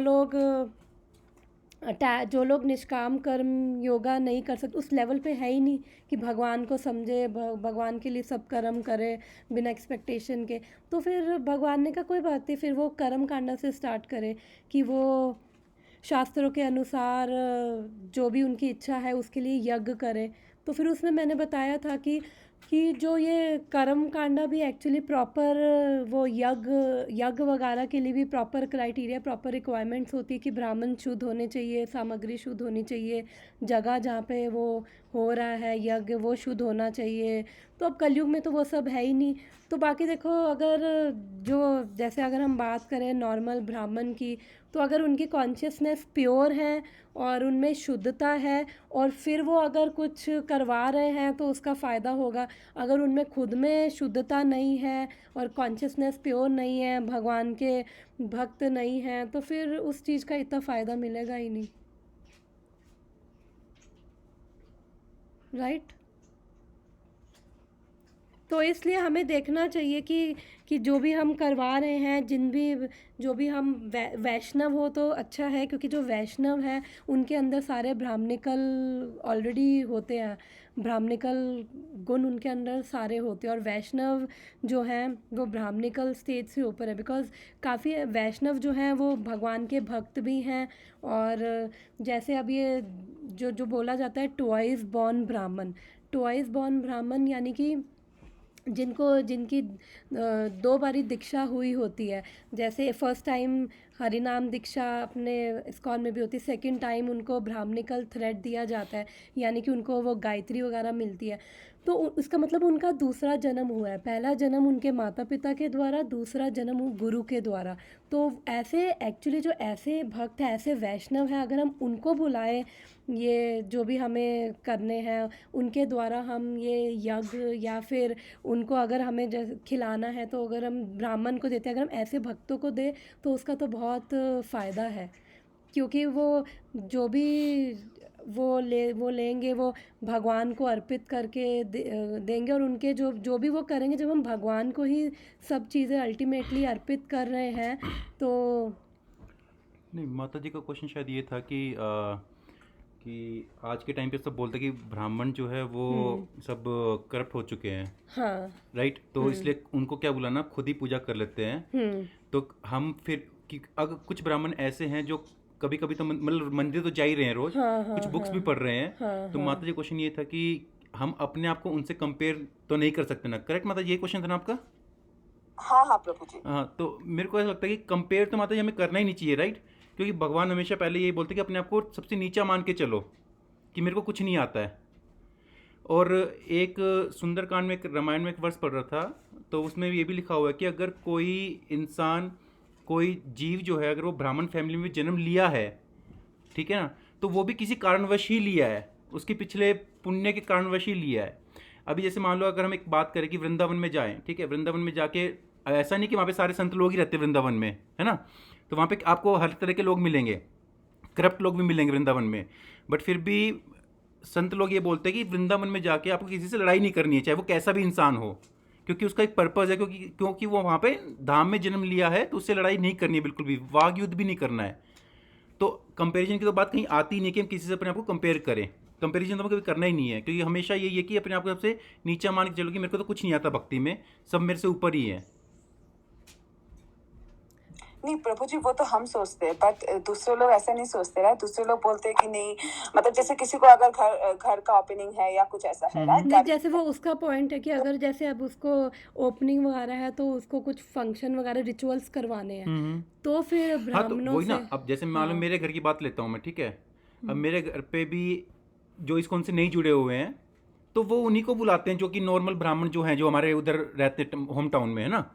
लोग निष्काम कर्म योगा नहीं कर सकते, उस लेवल पे है ही नहीं कि भगवान को समझे, भगवान के लिए सब कर्म करे बिना एक्सपेक्टेशन के। तो फिर भगवान ने कहा कोई बात नहीं, फिर वो कर्म कांडा से स्टार्ट करे कि वो शास्त्रों के अनुसार जो भी उनकी इच्छा है उसके लिए यज्ञ करे। तो फिर उसमें मैंने बताया था कि जो ये कर्म कांडा भी एक्चुअली प्रॉपर वो यज्ञ वगैरह के लिए भी प्रॉपर क्राइटेरिया, प्रॉपर रिक्वायरमेंट्स होती है कि ब्राह्मण शुद्ध होने चाहिए, सामग्री शुद्ध होनी चाहिए, जगह जहाँ पे वो हो रहा है यज्ञ वो शुद्ध होना चाहिए। तो अब कलयुग में तो वो सब है ही नहीं। तो बाकी देखो, अगर जैसे अगर हम बात करें नॉर्मल ब्राह्मण की, तो अगर उनकी कॉन्शियसनेस प्योर है और उनमें शुद्धता है और फिर वो अगर कुछ करवा रहे हैं तो उसका फ़ायदा होगा। अगर उनमें खुद में शुद्धता नहीं है और कॉन्शियसनेस प्योर नहीं है, भगवान के भक्त नहीं हैं, तो फिर उस चीज़ का इतना फ़ायदा मिलेगा ही नहीं। राइट। तो इसलिए हमें देखना चाहिए कि जो भी हम करवा रहे हैं, जो भी हम वैष्णव हो तो अच्छा है, क्योंकि जो वैष्णव है उनके अंदर सारे ब्राह्मणिकल ऑलरेडी होते हैं, ब्राह्मणिकल गुण उनके अंदर सारे होते हैं। और वैष्णव जो हैं वो ब्राह्मणिकल स्टेज से ऊपर है, बिकॉज़ काफ़ी वैष्णव जो हैं वो भगवान के भक्त भी हैं। और जैसे अब ये जो बोला जाता है ट्वाइस बॉर्न ब्राह्मण यानी कि जिनकी 2 बारी दीक्षा हुई होती है। जैसे फर्स्ट टाइम हरिनाम दीक्षा अपने इस्कॉन में भी होती है, सेकंड टाइम उनको ब्राह्मणिकल थ्रेड दिया जाता है, यानी कि उनको वो गायत्री वगैरह मिलती है। तो उसका मतलब उनका दूसरा जन्म हुआ है, पहला जन्म उनके माता पिता के द्वारा, दूसरा जन्म गुरु के द्वारा। तो ऐसे एक्चुअली जो ऐसे भक्त हैं, ऐसे वैष्णव हैं, अगर हम उनको बुलाएं, ये जो भी हमें करने हैं उनके द्वारा, हम ये यज्ञ या फिर उनको अगर हमें जैसे खिलाना है, तो अगर हम ब्राह्मण को देते हैं, अगर हम ऐसे भक्तों को दें तो उसका तो बहुत फ़ायदा है। क्योंकि वो जो भी वो लेंगे, वो भगवान को अर्पित करके देंगे। और उनके जो भी वो करेंगे, जब हम भगवान को ही सब चीज़ें अल्टीमेटली अर्पित कर रहे हैं तो। नहीं, माता जी का क्वेश्चन शायद ये था कि आज के टाइम पे सब बोलते हैं कि ब्राह्मण जो है वो सब करप्ट हो चुके हैं। हाँ। राइट। तो इसलिए उनको क्या बुलाना, खुद ही पूजा कर लेते हैं। तो हम फिर कि अगर कुछ ब्राह्मण ऐसे हैं जो कभी कभी तो मतलब मंदिर तो जा ही रहे हैं रोज, कुछ बुक्स भी पढ़ रहे हैं। तो माता जी क्वेश्चन ये था कि हम अपने आप को उनसे कंपेयर तो नहीं कर सकते ना। करेक्ट माता जी, ये क्वेश्चन था ना आपका? हाँ हाँ प्रभु जी। हाँ, तो मेरे को ऐसा लगता है कि कंपेयर तो माता जी हमें करना ही नहीं चाहिए। राइट। क्योंकि भगवान हमेशा पहले यही बोलते हैं कि अपने आप को सबसे नीचा मान के चलो, कि मेरे को कुछ नहीं आता है। और एक सुंदरकांड में, एक रामायण में एक वर्ष पढ़ रहा था, तो उसमें ये भी लिखा हुआ है कि अगर कोई इंसान, कोई जीव जो है, अगर वो ब्राह्मण फैमिली में जन्म लिया है, ठीक है ना, तो वो भी किसी कारणवश ही लिया है, उसके पिछले पुण्य के कारणवश ही लिया है। अभी जैसे मान लो अगर हम एक बात करें कि वृंदावन में जाएं, ठीक है, वृंदावन में जाके ऐसा नहीं कि वहाँ पे सारे संत लोग ही रहते वृंदावन में, है ना, तो वहाँ पे आपको हर तरह के लोग मिलेंगे, करप्ट लोग भी मिलेंगे वृंदावन में। बट फिर भी संत लोग ये बोलते हैं कि वृंदावन में जाके आपको किसी से लड़ाई नहीं करनी है, चाहे वो कैसा भी इंसान हो, क्योंकि उसका एक पर्पज़ है, क्योंकि वो वहाँ पे धाम में जन्म लिया है, तो उससे लड़ाई नहीं करनी है, बिल्कुल भी वाग युद्ध भी नहीं करना है। तो कंपैरिजन की तो बात कहीं आती नहीं कि हम किसी से अपने आप को कंपेयर करें। कंपैरिजन तो हमें कभी करना ही नहीं है, क्योंकि हमेशा यही है कि अपने आप को सबसे नीचा मान के चलो कि मेरे को तो कुछ नहीं आता भक्ति में, सब मेरे से ऊपर ही है। नहीं प्रभु जी, वो तो हम सोचते हैं, बट दूसरे लोग ऐसा नहीं सोचते रहा। दूसरे लोग बोलते हैं कि नहीं, मतलब जैसे किसी को अगर घर का ओपनिंग है या कुछ ऐसा है, नहीं, जैसे वो उसका पॉइंट है कि अगर जैसे अब उसको ओपनिंग वगैरह है, तो उसको कुछ फंक्शन वगैरह रिचुअल्स करवाने हैं, तो फिर हाँ, तो ब्राह्मणों वही से। ना, अब जैसे मान लो मेरे घर की बात लेता हूँ मैं, ठीक है, अब मेरे घर पे भी जो इस्कॉन से नहीं जुड़े हुए हैं, तो वो उन्हीं को बुलाते हैं, जो कि नॉर्मल ब्राह्मण जो हैं, जो हमारे उधर रहते होम टाउन में, है ना,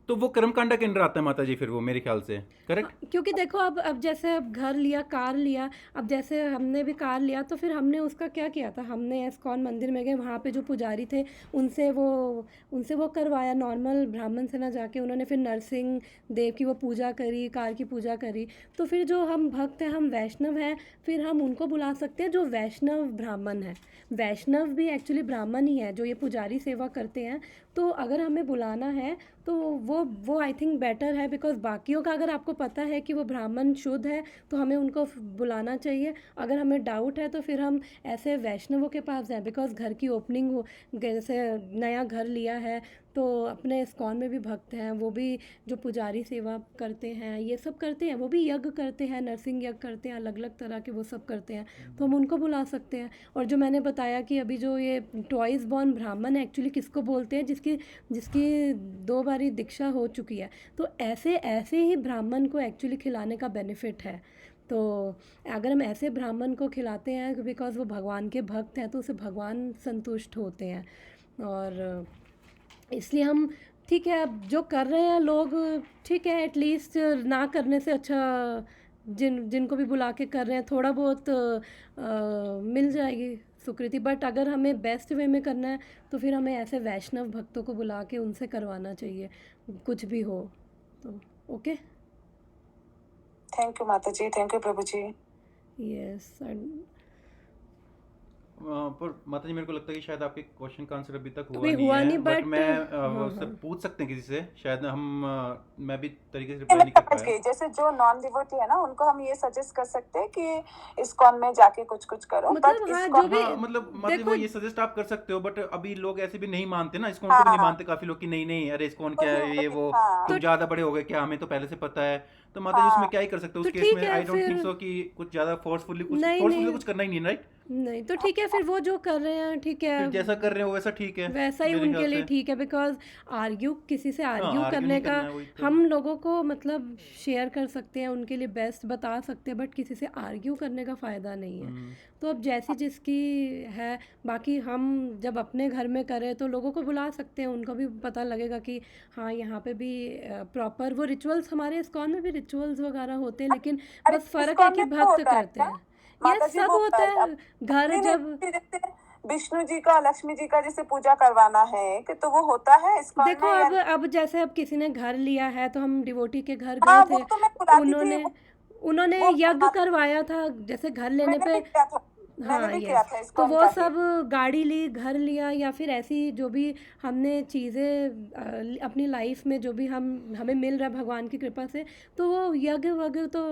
तो वो कर्मकांडा के अंडर आता है माता जी, फिर वो मेरे ख्याल से। करेक्ट। क्योंकि देखो, अब जैसे अब घर लिया, कार लिया, अब जैसे हमने भी कार लिया, तो फिर हमने उसका क्या किया था, हमने इस्कॉन मंदिर में गए, वहाँ पे जो पुजारी थे उनसे वो करवाया, नॉर्मल ब्राह्मण से ना जाके उन्होंने फिर नरसिंह देव की वो पूजा करी, कार की पूजा करी। तो फिर जो हम भक्त हैं, हम वैष्णव हैं, फिर हम उनको बुला सकते हैं जो वैष्णव ब्राह्मण है। वैष्णव भी एक्चुअली ब्राह्मण ही है, जो ये पुजारी सेवा करते हैं। तो अगर हमें बुलाना है तो वो आई थिंक बेटर है, बिकॉज़ बाकियों का अगर आपको पता है कि वो ब्राह्मण शुद्ध है, तो हमें उनको बुलाना चाहिए। अगर हमें डाउट है तो फिर हम ऐसे वैष्णवों के पास जाएं, बिकॉज़ घर की ओपनिंग हो, जैसे नया घर लिया है, तो अपने इस्कॉन में भी भक्त हैं, वो भी जो पुजारी सेवा करते हैं, ये सब करते हैं, वो भी यज्ञ करते हैं, नरसिंह यज्ञ करते हैं, अलग अलग तरह के वो सब करते हैं, तो हम उनको बुला सकते हैं। और जो मैंने बताया कि अभी जो ये ट्वाइस बॉर्न ब्राह्मण एक्चुअली किसको बोलते हैं, जिसकी 2 बारी दीक्षा हो चुकी है, तो ऐसे ही ब्राह्मण को एक्चुअली खिलाने का बेनिफिट है। तो अगर हम ऐसे ब्राह्मण को खिलाते हैं, बिकॉज़ वो भगवान के भक्त हैं, तो उससे भगवान संतुष्ट होते हैं। और इसलिए हम, ठीक है, अब जो कर रहे हैं लोग, ठीक है, एटलीस्ट ना करने से अच्छा जिनको भी बुला के कर रहे हैं, थोड़ा बहुत मिल जाएगी स्वीकृति। बट अगर हमें बेस्ट वे में करना है, तो फिर हमें ऐसे वैष्णव भक्तों को बुला के उनसे करवाना चाहिए, कुछ भी हो तो। ओके, थैंक यू माता जी, थैंक यू प्रभु जी। यस। पर माता जी मेरे को लगता है कि शायद आपके क्वेश्चन का आंसर अभी तक अभी हुआ नहीं हुआ है, नहीं, बट बट मैं हाँ उससे हाँ पूछ सकते हैं किसी से, शायद मैं भी तरीके से मैं रिप्लाई नहीं कर समझ पाया। गई, जैसे जो नॉन डिवोटी है ना उनको हम ये सजेस्ट कर सकते हैं कि इस्कॉन में जाके कुछ कुछ करो, बट मतलब हाँ, जो इस्कॉन भी हाँ मतलब देखो, वो ये सजेस्ट आप कर सकते हो, बट अभी लोग ऐसे भी नहीं मानते ना, इस्कॉन को भी नहीं हाँ मानते काफी लोग कि नहीं नहीं अरे इस्कॉन क्या वही है ये वही वो, तो तुम ज्यादा बड़े हो गए क्या, हमें तो पहले से पता है। तो माता जी उसमें हाँ क्या ही कर सकते हो तो उस केस ठीक में, है आई डोंट थिंक फिर। सो कि कुछ ज्यादा फोर्सफुली नहीं तो नहीं कुछ करना ही नहीं, राइट? नहीं, तो ठीक है फिर, वो जो कर रहे हैं ठीक है, फिर जैसा कर रहे हो वैसा ठीक है वैसा ही मेरे ख्याल उनके लिए से। ठीक है, बिकॉज आर्ग्यू, किसी से हाँ आर्ग्यू आर्ग्यू करने नहीं का करना है, वही तो। हम लोगों को मतलब शेयर कर सकते हैं, उनके लिए बेस्ट बता सकते हैं, बट किसी से आर्ग्यू करने का फ़ायदा नहीं है। तो अब जैसी जिसकी है, बाकी हम जब अपने घर में करें तो लोगों को बुला सकते हैं, उनको भी पता लगेगा कि हाँ यहाँ पे भी प्रॉपर वो रिचुअल्स, हमारे इस्कॉन में भी रिचुअल्स वगैरह होते हैं, लेकिन अरे बस फ़र्क है इस्कॉन कि में वो भक्त होता है करते क्या हैं। ये माता जी, सब वो होता अब है घर नहीं नहीं, जब, जैसे विष्णु जी का लक्ष्मी जी का जैसे पूजा करवाना है कि तो वो होता है इस्कॉन देखो में या अब जैसे अब किसी ने घर लिया है तो हम डिवोटी के घर गए हाँ वो थे, तो मैं बुलाती थी, उन्होंने उन्होंने वो यज्ञ करवाया था, जैसे घर लेने मैंने पे। भी किया था, मैंने हाँ भी किया यस, था तो इस्कॉन वो का ही। सब गाड़ी ली, घर लिया, या फिर ऐसी जो भी हमने चीज़ें अपनी लाइफ में जो भी हमें मिल रहा है भगवान की कृपा से, तो वो यज्ञ वज्ञ तो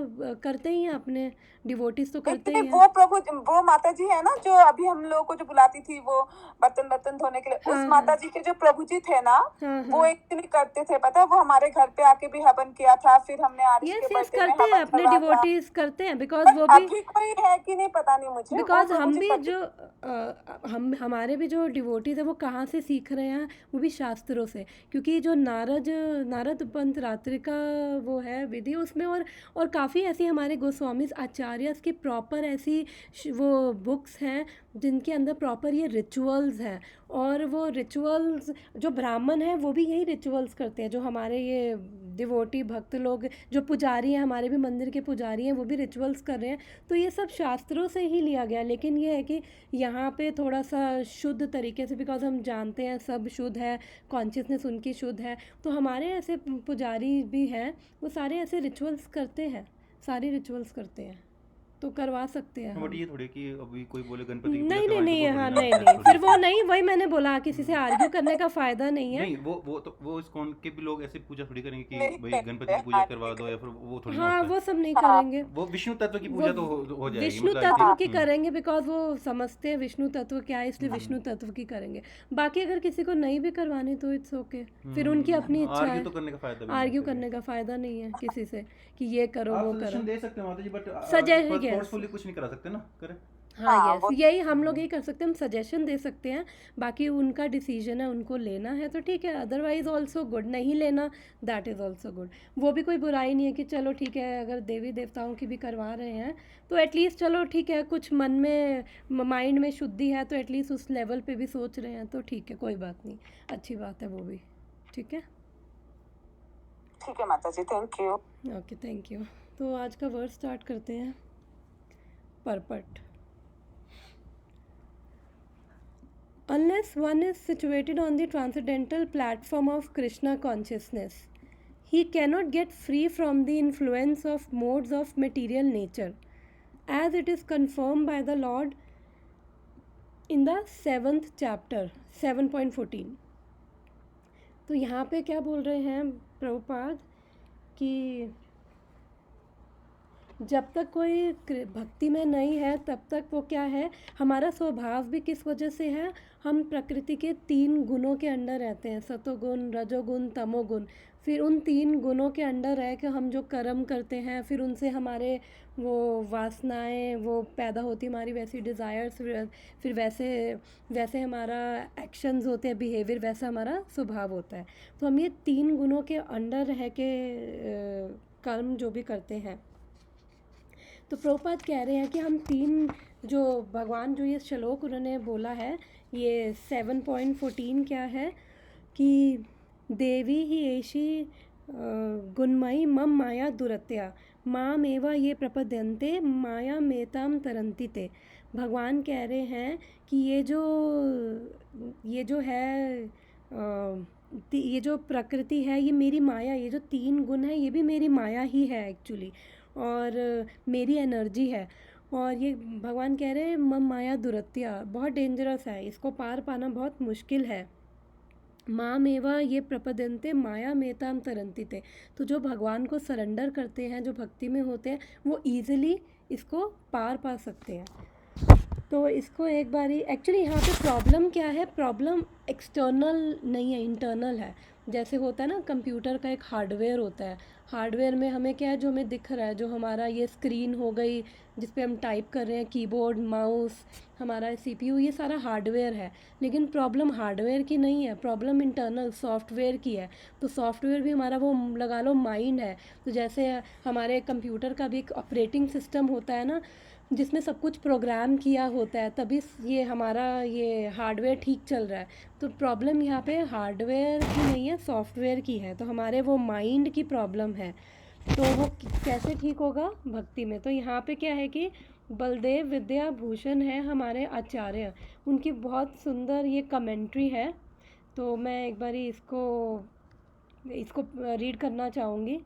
करते ही हैं, अपने डिवोटीज तो करते नहीं ही हैं। वो प्रभु, वो माता जी है ना जो अभी हम लोगों को जो बुलाती थी वो बर्तन बर्तन धोने के लिए, उस हाँ हाँ माता जी के जो प्रभु जी थे ना हाँ वो हाँ, एक्चुअली करते थे, पता है, वो हमारे घर पे आके भी हवन किया था, फिर हमने आरुष के यस यस, बर्थडे में करते हैं, हवन अपने करवाया था। डिवोटीज करते हैं, बिकॉज बट वो भी, अभी कोई है कि नहीं पता नहीं मुझे, वो बिकॉज प्रभु हम जी भी करते। जो हम हमारे भी जो डिवोटीज है वो कहाँ से सीख रहे हैं, वो भी शास्त्रों से, क्योंकि जो नारद पंथ रात्रि का वो है विधि उसमें, और काफ़ी ऐसी हमारे गोस्वामी आचार्यस की प्रॉपर ऐसी वो बुक्स हैं जिनके अंदर प्रॉपर ये रिचुअल्स हैं, और वो रिचुअल्स जो ब्राह्मण हैं वो भी यही रिचुअल्स करते हैं, जो हमारे ये डिवोटी भक्त लोग जो पुजारी हैं, हमारे भी मंदिर के पुजारी हैं, वो भी रिचुअल्स कर रहे हैं। तो ये सब शास्त्रों से ही लिया गया, लेकिन ये है कि यहाँ पे थोड़ा सा शुद्ध तरीके से, बिकॉज हम जानते हैं सब शुद्ध है, कॉन्शियसनेस उनकी शुद्ध है, तो हमारे ऐसे पुजारी भी हैं, वो सारे ऐसे रिचुअल्स करते हैं, सारे रिचुअल्स करते हैं, तो करवा सकते हैं बट हम। ये थोड़ी कि अभी कोई बोले गणपति की पूजा नहीं नहीं करवानी तो नहीं, वो थोड़ी हाँ ना नहीं होता है, नहीं, थोड़ी फिर वो नहीं, वही मैंने बोला, किसी से आर्ग्यू करने का फ़ायदा नहीं है। नहीं वो इस्कॉन के भी लोग ऐसे पूजा थोड़ी करेंगे कि नहीं भाई करते, गणपति की पूजा हाँ करवा नहीं दो, या करते। फिर वो थोड़ी ना हाँ होता है। वो सब नहीं हाँ करेंगे, वो विष्णु तत्व की वो पूजा तो हो जाएगी, विष्णु मतलब आई तत्व थिंक। की करेंगे, बिकॉज वो समझते हैं विष्णु तत्व क्या है, इसलिए विष्णु तत्व की करेंगे। बाकी अगर किसी को नहीं भी करवानी तो इट्स ओके, फिर उनकी अपनी इच्छा आर्ग्यू है, तो करने का फायदा भी नहीं आर्ग्यू है फिर। करने का फ़ायदा नहीं है किसी से कि ये करो आप वो सजेशन करो। दे सकते हैं माता जी, बट सजेशन, यस, फोर्सफुली कुछ नहीं करा सकते ना, करे। हाँ हाँ यस, वो यही हम लोग यही कर सकते हैं, हम सजेशन दे सकते हैं, बाकी उनका डिसीजन है, उनको लेना है तो ठीक है, अदरवाइज ऑल्सो गुड, नहीं लेना दैट इज़ ऑल्सो गुड, वो भी कोई बुराई नहीं है कि चलो ठीक है, अगर देवी देवताओं की भी करवा रहे हैं तो एटलीस्ट चलो ठीक है, कुछ मन में माइंड में शुद्धि है तो एटलीस्ट उस लेवल पे भी सोच रहे हैं, तो ठीक है, कोई बात नहीं, अच्छी बात है वो भी, ठीक है। ठीक है माता जी, thank you. Okay, thank you. तो आज का वर्ड स्टार्ट करते हैं, परपट। Unless one is situated on the transcendental platform of Krishna consciousness, he cannot get free from the influence of modes of material nature, as it is confirmed by the Lord in the 7th chapter 7.14. तो यहाँ पे क्या बोल रहे हैं प्रभुपाद कि जब तक कोई भक्ति में नहीं है तब तक वो क्या है, हमारा स्वभाव भी किस वजह से है, हम प्रकृति के 3 गुणों के अंडर रहते हैं, सतोगुण, रजोगुण, तमोगुण, फिर उन 3 गुणों के अंडर रह के हम जो कर्म करते हैं, फिर उनसे हमारे वो वासनाएं वो पैदा होती, हमारी वैसी डिज़ायर्स, फिर वैसे वैसे हमारा एक्शंस होते हैं, बिहेवियर वैसा हमारा स्वभाव होता है, तो हम ये 3 गुणों के अंडर रह के कर्म जो भी करते हैं। तो प्रभुपाद कह रहे हैं कि हम 3 जो भगवान जो ये श्लोक उन्होंने बोला है, ये 7.14 क्या है कि देवी ही एशी गुणमयी मम माया दुरत्या माम एवा ये प्रपद्यन्ते माया मेताम तरंती ते। भगवान कह रहे हैं कि ये जो है ये जो प्रकृति है, ये मेरी माया, ये जो 3 गुण है ये भी मेरी माया ही है एक्चुअली, और मेरी एनर्जी है, और ये भगवान कह रहे हैं मम माया दुरत्या, बहुत डेंजरस है, इसको पार पाना बहुत मुश्किल है। माम एवा ये प्रपद्यन्ते माया मेताम तरंती थे। तो जो भगवान को सरेंडर करते हैं, जो भक्ति में होते हैं, वो ईजिली इसको पार पा सकते हैं। तो इसको एक बारी, एक्चुअली यहाँ पे प्रॉब्लम क्या है, प्रॉब्लम एक्सटर्नल नहीं है, इंटरनल है। जैसे होता है ना कंप्यूटर का एक हार्डवेयर होता है, हार्डवेयर में हमें क्या है, जो हमें दिख रहा है, जो हमारा ये स्क्रीन हो गई जिस पे हम टाइप कर रहे हैं, कीबोर्ड, माउस, हमारा सीपीयू, ये सारा हार्डवेयर है। लेकिन प्रॉब्लम हार्डवेयर की नहीं है, प्रॉब्लम इंटरनल सॉफ्टवेयर की है। तो सॉफ्टवेयर भी हमारा वो लगा लो माइंड है। तो जैसे हमारे कंप्यूटर का भी एक ऑपरेटिंग सिस्टम होता है ना, जिसमें सब कुछ प्रोग्राम किया होता है, तभी ये हमारा ये हार्डवेयर ठीक चल रहा है। तो प्रॉब्लम यहाँ पे हार्डवेयर की नहीं है, सॉफ्टवेयर की है। तो हमारे वो माइंड की प्रॉब्लम है। तो वो कैसे ठीक होगा भक्ति में? तो यहाँ पे क्या है कि बलदेव विद्याभूषण है हमारे आचार्य, उनकी बहुत सुंदर ये कमेंट्री है। तो मैं एक बारी इसको रीड करना चाहूँगी।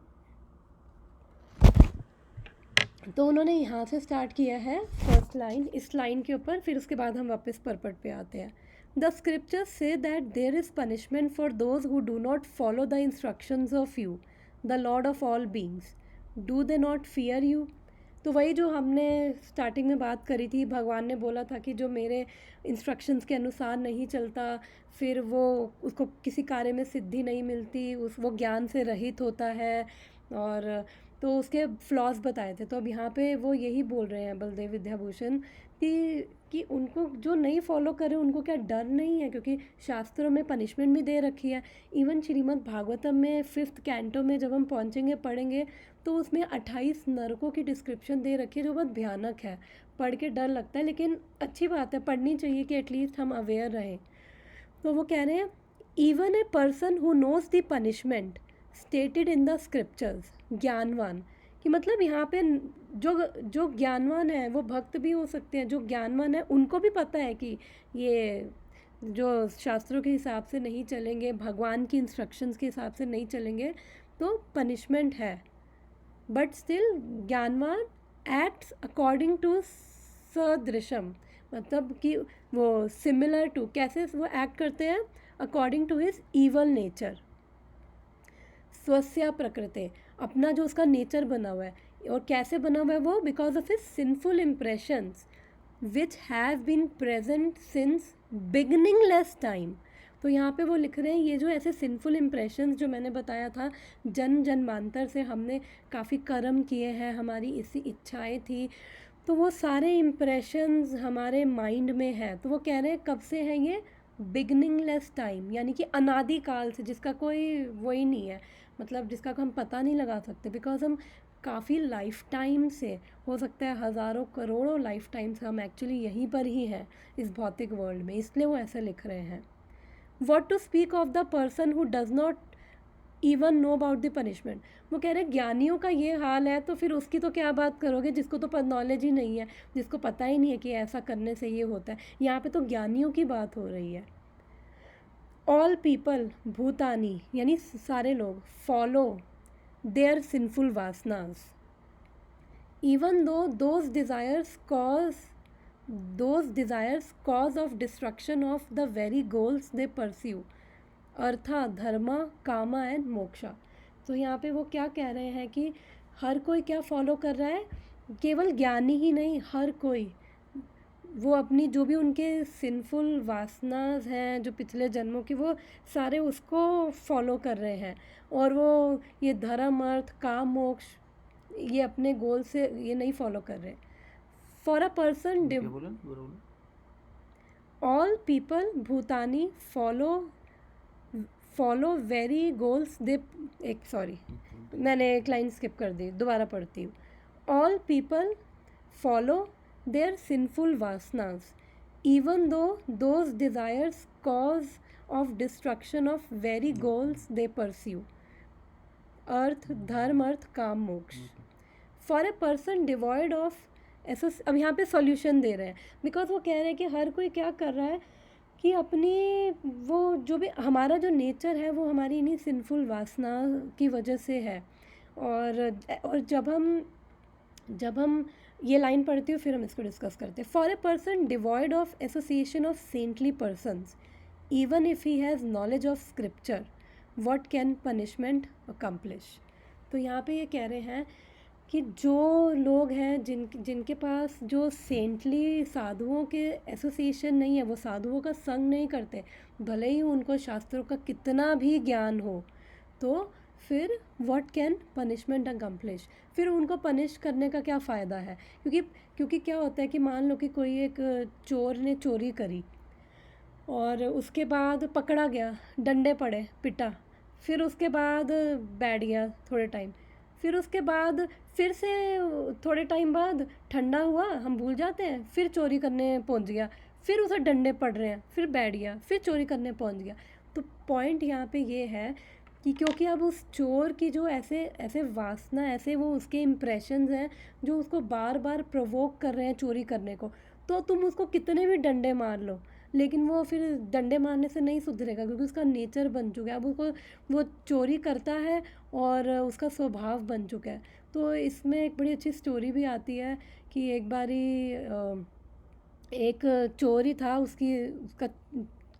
तो उन्होंने यहाँ से स्टार्ट किया है फर्स्ट लाइन, इस लाइन के ऊपर, फिर उसके बाद हम वापस परपट पे आते हैं। द स्क्रिप्चर्स से that there is punishment for those who do not follow the instructions of you the lord of all beings, do they not fear you. तो वही जो हमने स्टार्टिंग में बात करी थी, भगवान ने बोला था कि जो मेरे इंस्ट्रक्शंस के अनुसार नहीं चलता, फिर वो उसको किसी कार्य में सिद्धि नहीं मिलती, वो ज्ञान से रहित होता है, और तो उसके फ्लॉज बताए थे। तो अब यहाँ पे वो यही बोल रहे हैं बलदेव विद्याभूषण कि उनको जो नहीं फॉलो करे उनको क्या डर नहीं है, क्योंकि शास्त्रों में पनिशमेंट भी दे रखी है। इवन श्रीमद् भागवतम में 5th कैंटो में जब हम पहुँचेंगे पढ़ेंगे तो उसमें 28 नरकों की डिस्क्रिप्शन दे रखी है, जो बहुत भयानक है, पढ़ के डर लगता है। लेकिन अच्छी बात है, पढ़नी चाहिए कि एटलीस्ट हम अवेयर रहें। तो वो कह रहे हैं even a person who knows the punishment stated in the scriptures, ज्ञानवान, कि मतलब यहाँ पे जो ज्ञानवान है वो भक्त भी हो सकते हैं, जो ज्ञानवान है उनको भी पता है कि ये जो शास्त्रों के हिसाब से नहीं चलेंगे, भगवान की इंस्ट्रक्शंस के हिसाब से नहीं चलेंगे तो पनिशमेंट है। बट स्टिल ज्ञानवान एक्ट्स अकॉर्डिंग टू सदृशम, मतलब कि वो सिमिलर टू, कैसे वो एक्ट करते हैं, according to his evil nature, स्वस्या प्रकृति, अपना जो उसका नेचर बना हुआ है। और कैसे बना हुआ है वो? Because of his sinful impressions which have been present since beginningless time. तो यहाँ पे वो लिख रहे हैं ये जो ऐसे सिंफुल इम्प्रेशंस जो मैंने बताया था, जन्मांतर से हमने काफ़ी कर्म किए हैं, हमारी इसी इच्छाएं थी, तो वो सारे इम्प्रेशंस हमारे माइंड में है। तो वो कह रहे हैं कब से है ये? बिगनिंगलेस टाइम, यानी कि अनादि काल से, जिसका कोई वही नहीं है, मतलब जिसका हम पता नहीं लगा सकते, बिकॉज हम काफ़ी लाइफ टाइम से, हो सकता है हज़ारों करोड़ों लाइफ टाइम से हम एक्चुअली यहीं पर ही हैं इस भौतिक वर्ल्ड में, इसलिए वो ऐसा लिख रहे हैं। What to speak of the person who does not even know about the punishment. वो कह रहे हैं ज्ञानियों का ये हाल है, तो फिर उसकी तो क्या बात करोगे जिसको तो नॉलेज ही नहीं है, जिसको पता ही नहीं है कि ऐसा करने से ये होता है। यहाँ पे तो ज्ञानियों की बात हो रही है। ऑल पीपल भूतानी, यानी सारे लोग, फॉलो देयर सिंफुल वासनाज even though those desires cause of destruction of the very goals they pursue, अर्था धर्मा कामा एंड मोक्षा। तो यहाँ पे वो क्या कह रहे हैं कि हर कोई क्या फॉलो कर रहा है, केवल ज्ञानी ही नहीं, हर कोई वो अपनी जो भी उनके सिंफुल वासनास हैं जो पिछले जन्मों की, वो सारे उसको फॉलो कर रहे हैं, और वो ये धर्म अर्थ काम मोक्ष ये अपने गोल से ये नहीं फॉलो कर रहे। For a person all people भूतानी फॉलो वेरी गोल्स दे, मैंने एक लाइन स्किप कर दी, दोबारा पढ़ती हूँ। All people follow their sinful vasanas even though those desires cause of destruction of very goals they pursue, अर्थ धर्म अर्थ काम मोक्ष। For a person devoid of ऐसा, अब यहाँ पे सॉल्यूशन दे रहे हैं, बिकॉज वो कह रहे हैं कि हर कोई क्या कर रहा है कि अपनी वो जो भी हमारा जो नेचर है वो हमारी इन्हीं सिंफुल वासना की वजह से है। और जब हम ये लाइन पढ़ती हूँ, फिर हम इसको डिस्कस करते हैं. For a person devoid of association of saintly persons, even if he has knowledge of scripture, what can punishment accomplish. तो यहाँ पे ये कह रहे हैं कि जो लोग हैं जिनके पास जो सेंटली साधुओं के एसोसिएशन नहीं है, वो साधुओं का संग नहीं करते, भले ही उनको शास्त्रों का कितना भी ज्ञान हो, तो फिर व्हाट कैन पनिशमेंट अकम्प्लिश, फिर उनको पनिश करने का क्या फ़ायदा है. क्योंकि क्या होता है कि मान लो कि कोई एक चोर ने चोरी करी और उसके बाद पकड़ा गया, डंडे पड़े, पिटा, फिर उसके बाद बैठ गया थोड़े टाइम, फिर उसके बाद फिर से थोड़े टाइम बाद ठंडा हुआ, हम भूल जाते हैं, फिर चोरी करने पहुंच गया, फिर उसे डंडे पड़ रहे हैं, फिर बैठ गया, फिर चोरी करने पहुंच गया. तो पॉइंट यहाँ पे ये है कि क्योंकि अब उस चोर की जो ऐसे ऐसे वासना, ऐसे वो उसके इम्प्रेशंस हैं जो उसको बार बार प्रोवोक कर रहे हैं चोरी करने को, तो तुम उसको कितने भी डंडे मार लो, लेकिन वो फिर डंडे मारने से नहीं सुधरेगा, क्योंकि उसका नेचर बन चुका है. अब उसको वो चोरी करता है और उसका स्वभाव बन चुका है. तो इसमें एक बड़ी अच्छी स्टोरी भी आती है कि एक बारी एक चोर ही था, उसका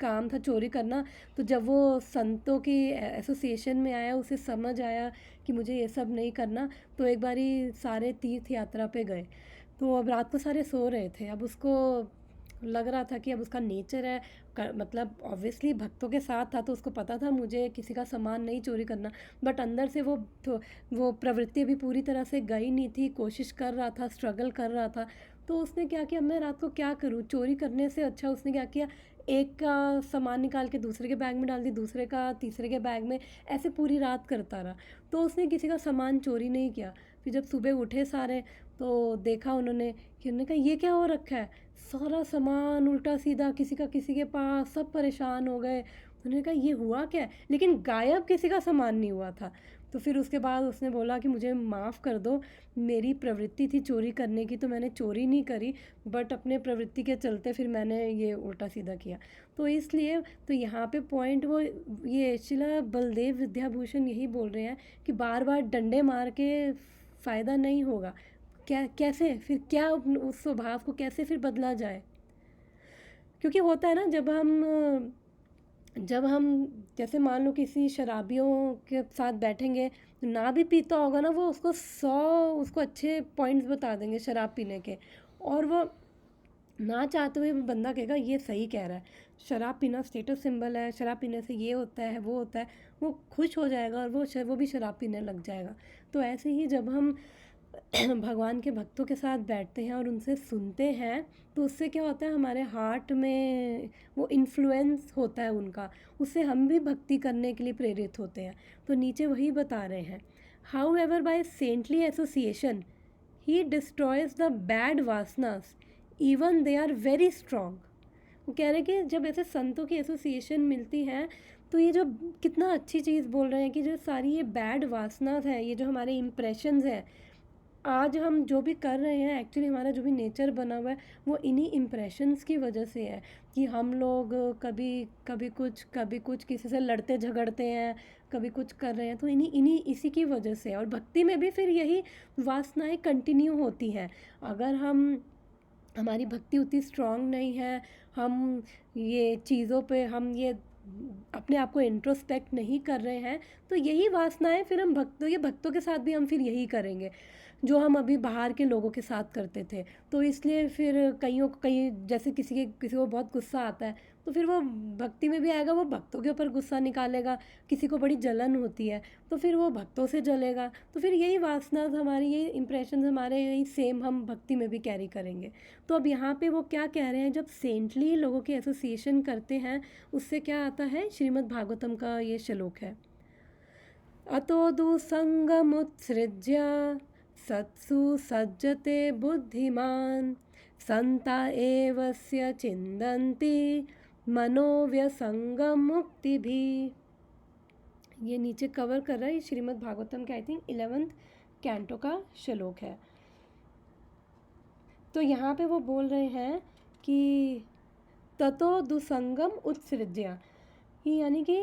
काम था चोरी करना. तो जब वो संतों की एसोसिएशन में आया, उसे समझ आया कि मुझे ये सब नहीं करना, तो एक बारी सारे तीर्थ यात्रा पे गए. तो अब रात को सारे सो रहे थे. अब उसको लग रहा था कि अब उसका नेचर है, मतलब ऑब्वियसली भक्तों के साथ था तो उसको पता था मुझे किसी का सामान नहीं चोरी करना, बट अंदर से वो प्रवृत्ति अभी पूरी तरह से गई नहीं थी, कोशिश कर रहा था, स्ट्रगल कर रहा था. तो उसने क्या किया, मैं रात को क्या करूँ, चोरी करने से अच्छा उसने क्या किया, एक का सामान निकाल के दूसरे के बैग में डाल दी, दूसरे का तीसरे के बैग में, ऐसे पूरी रात करता रहा. तो उसने किसी का सामान चोरी नहीं किया. फिर जब सुबह उठे सारे, तो देखा उन्होंने कि उन्होंने कहा ये क्या हो रखा है, सारा सामान उल्टा सीधा, किसी का किसी के पास, सब परेशान हो गए. उन्होंने कहा ये हुआ क्या है, लेकिन गायब किसी का सामान नहीं हुआ था. तो फिर उसके बाद उसने बोला कि मुझे माफ़ कर दो, मेरी प्रवृत्ति थी चोरी करने की, तो मैंने चोरी नहीं करी, बट अपने प्रवृत्ति के चलते फिर मैंने ये उल्टा सीधा किया. तो इसलिए तो यहाँ पे पॉइंट वो ये शिला बलदेव विद्याभूषण यही बोल रहे हैं कि बार बार डंडे मार के फ़ायदा नहीं होगा. कैसे फिर क्या उस स्वभाव को कैसे फिर बदला जाए. क्योंकि होता है ना, जब हम जैसे मान लो किसी शराबियों के साथ बैठेंगे, ना भी पीता होगा ना, वो उसको अच्छे पॉइंट्स बता देंगे शराब पीने के, और वो ना चाहते हुए बंदा कहेगा ये सही कह रहा है, शराब पीना स्टेटस सिंबल है, शराब पीने से ये होता है वो होता है, वो खुश हो जाएगा और वो भी शराब पीने लग जाएगा. तो ऐसे ही जब हम भगवान के भक्तों के साथ बैठते हैं और उनसे सुनते हैं, तो उससे क्या होता है, हमारे हार्ट में वो इन्फ्लुएंस होता है उनका, उससे हम भी भक्ति करने के लिए प्रेरित होते हैं. तो नीचे वही बता रहे हैं, however by saintly association he destroys the bad vasanas even they are very strong. वो कह रहे हैं कि जब ऐसे संतों की एसोसिएशन मिलती है, तो ये जो कितना अच्छी चीज़ बोल रहे हैं कि जो सारी ये बैड वासनास है, ये जो हमारे इम्प्रेशंस हैं, आज हम जो भी कर रहे हैं, एक्चुअली हमारा जो भी नेचर बना हुआ है, वो इन्हीं इम्प्रेशंस की वजह से है. कि हम लोग कभी कुछ किसी से लड़ते झगड़ते हैं, कभी कुछ कर रहे हैं, तो इसी की वजह से है. और भक्ति में भी फिर यही वासनाएं कंटिन्यू होती हैं. अगर हमारी भक्ति उतनी स्ट्रांग नहीं है, हम ये चीज़ों पे हम ये अपने आप को इंट्रोस्पेक्ट नहीं कर रहे हैं, तो यही वासनाएं फिर हम भक्तों के साथ भी हम फिर यही करेंगे जो हम अभी बाहर के लोगों के साथ करते थे. तो इसलिए फिर कई जैसे किसी को बहुत गुस्सा आता है, तो फिर वो भक्ति में भी आएगा, वो भक्तों के ऊपर गुस्सा निकालेगा. किसी को बड़ी जलन होती है, तो फिर वो भक्तों से जलेगा. तो फिर यही वासना हमारी, यही इंप्रेशन हमारे, यही सेम हम भक्ति में भी कैरी करेंगे. तो अब यहाँ पे वो क्या कह रहे हैं, जब सेंटली लोगों के एसोसिएशन करते हैं, उससे क्या आता है, श्रीमद् भागवतम का ये श्लोक है, अतो दुसंगमुत्सृज्य सत्सु सज्जते बुद्धिमान संता एवस्य चिंदन्ति मनोव्यसंगम मुक्ति भी. ये नीचे कवर कर रहा है, श्रीमद् भागवतम के आई थिंक 11th कैंटो का श्लोक है. तो यहाँ पे वो बोल रहे हैं कि ततो दुसंगम उत्सृज्य, यानी कि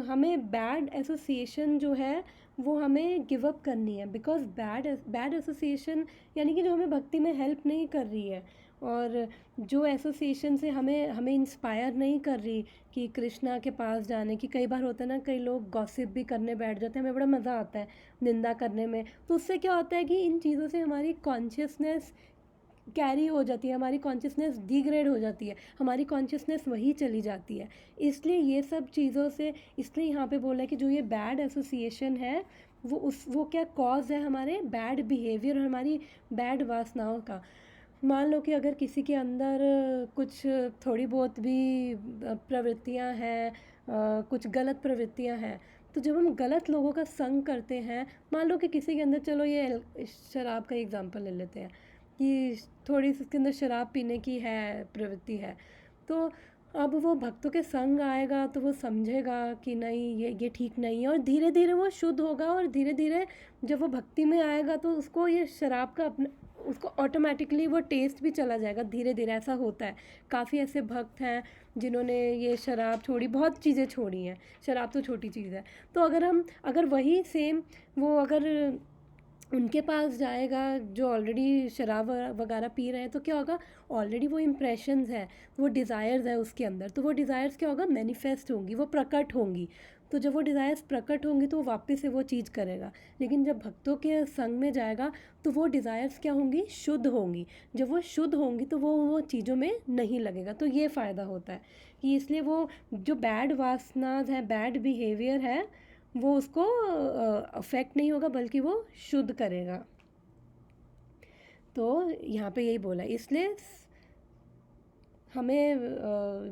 हमें बैड एसोसिएशन जो है वो हमें गिव अप करनी है, बिकॉज बैड एसोसिएशन यानी कि जो हमें भक्ति में हेल्प नहीं कर रही है, और जो एसोसिएशन से हमें हमें इंस्पायर नहीं कर रही कि कृष्णा के पास जाने की। कई बार होता है ना, कई लोग गॉसिप भी करने बैठ जाते हैं, हमें बड़ा मज़ा आता है निंदा करने में। तो उससे क्या होता है कि इन चीज़ों से हमारी कॉन्शियसनेस कैरी हो जाती है, हमारी कॉन्शियसनेस डिग्रेड हो जाती है, हमारी कॉन्शियसनेस वही चली जाती है। इसलिए ये सब चीज़ों से, इसलिए यहाँ पे बोला है कि जो ये बैड एसोसिएशन है वो क्या कॉज है हमारे बैड बिहेवियर और हमारी बैड वासनाओं का। मान लो कि अगर किसी के अंदर कुछ थोड़ी बहुत भी प्रवृत्तियाँ हैं, कुछ गलत प्रवृत्तियाँ हैं, तो जब हम गलत लोगों का संग करते हैं, मान लो कि किसी के अंदर, चलो ये शराब का एग्जांपल ले लेते हैं कि थोड़ी सी उसके अंदर शराब पीने की है प्रवृत्ति है, तो अब वो भक्तों के संग आएगा तो वो समझेगा कि नहीं, ये ठीक नहीं है, और धीरे धीरे वो शुद्ध होगा, और धीरे धीरे जब वो भक्ति में आएगा तो उसको ये शराब का उसको ऑटोमेटिकली वो टेस्ट भी चला जाएगा धीरे धीरे। ऐसा होता है, काफ़ी ऐसे भक्त हैं जिन्होंने ये शराब छोड़ी, बहुत चीज़ें छोड़ी हैं, शराब तो छोटी चीज़ है। तो अगर वही सेम वो अगर उनके पास जाएगा जो ऑलरेडी शराब वगैरह पी रहे हैं, तो क्या होगा, ऑलरेडी वो इम्प्रेशंस है, वो डिज़ायर्स है उसके अंदर, तो वो डिज़ायर्स क्या होगा, मैनिफेस्ट होंगी, वो प्रकट होंगी। तो जब वो डिज़ायर्स प्रकट होंगी तो वो वापस से वो चीज़ करेगा। लेकिन जब भक्तों के संग में जाएगा तो वो डिज़ायर्स क्या होंगी, शुद्ध होंगी। जब वो शुद्ध होंगी तो वो चीज़ों में नहीं लगेगा। तो ये फ़ायदा होता है कि इसलिए वो जो बैड वासनाज है, बैड बिहेवियर है, वो उसको अफेक्ट नहीं होगा, बल्कि वो शुद्ध करेगा। तो यहाँ पे यही बोला, इसलिए हमें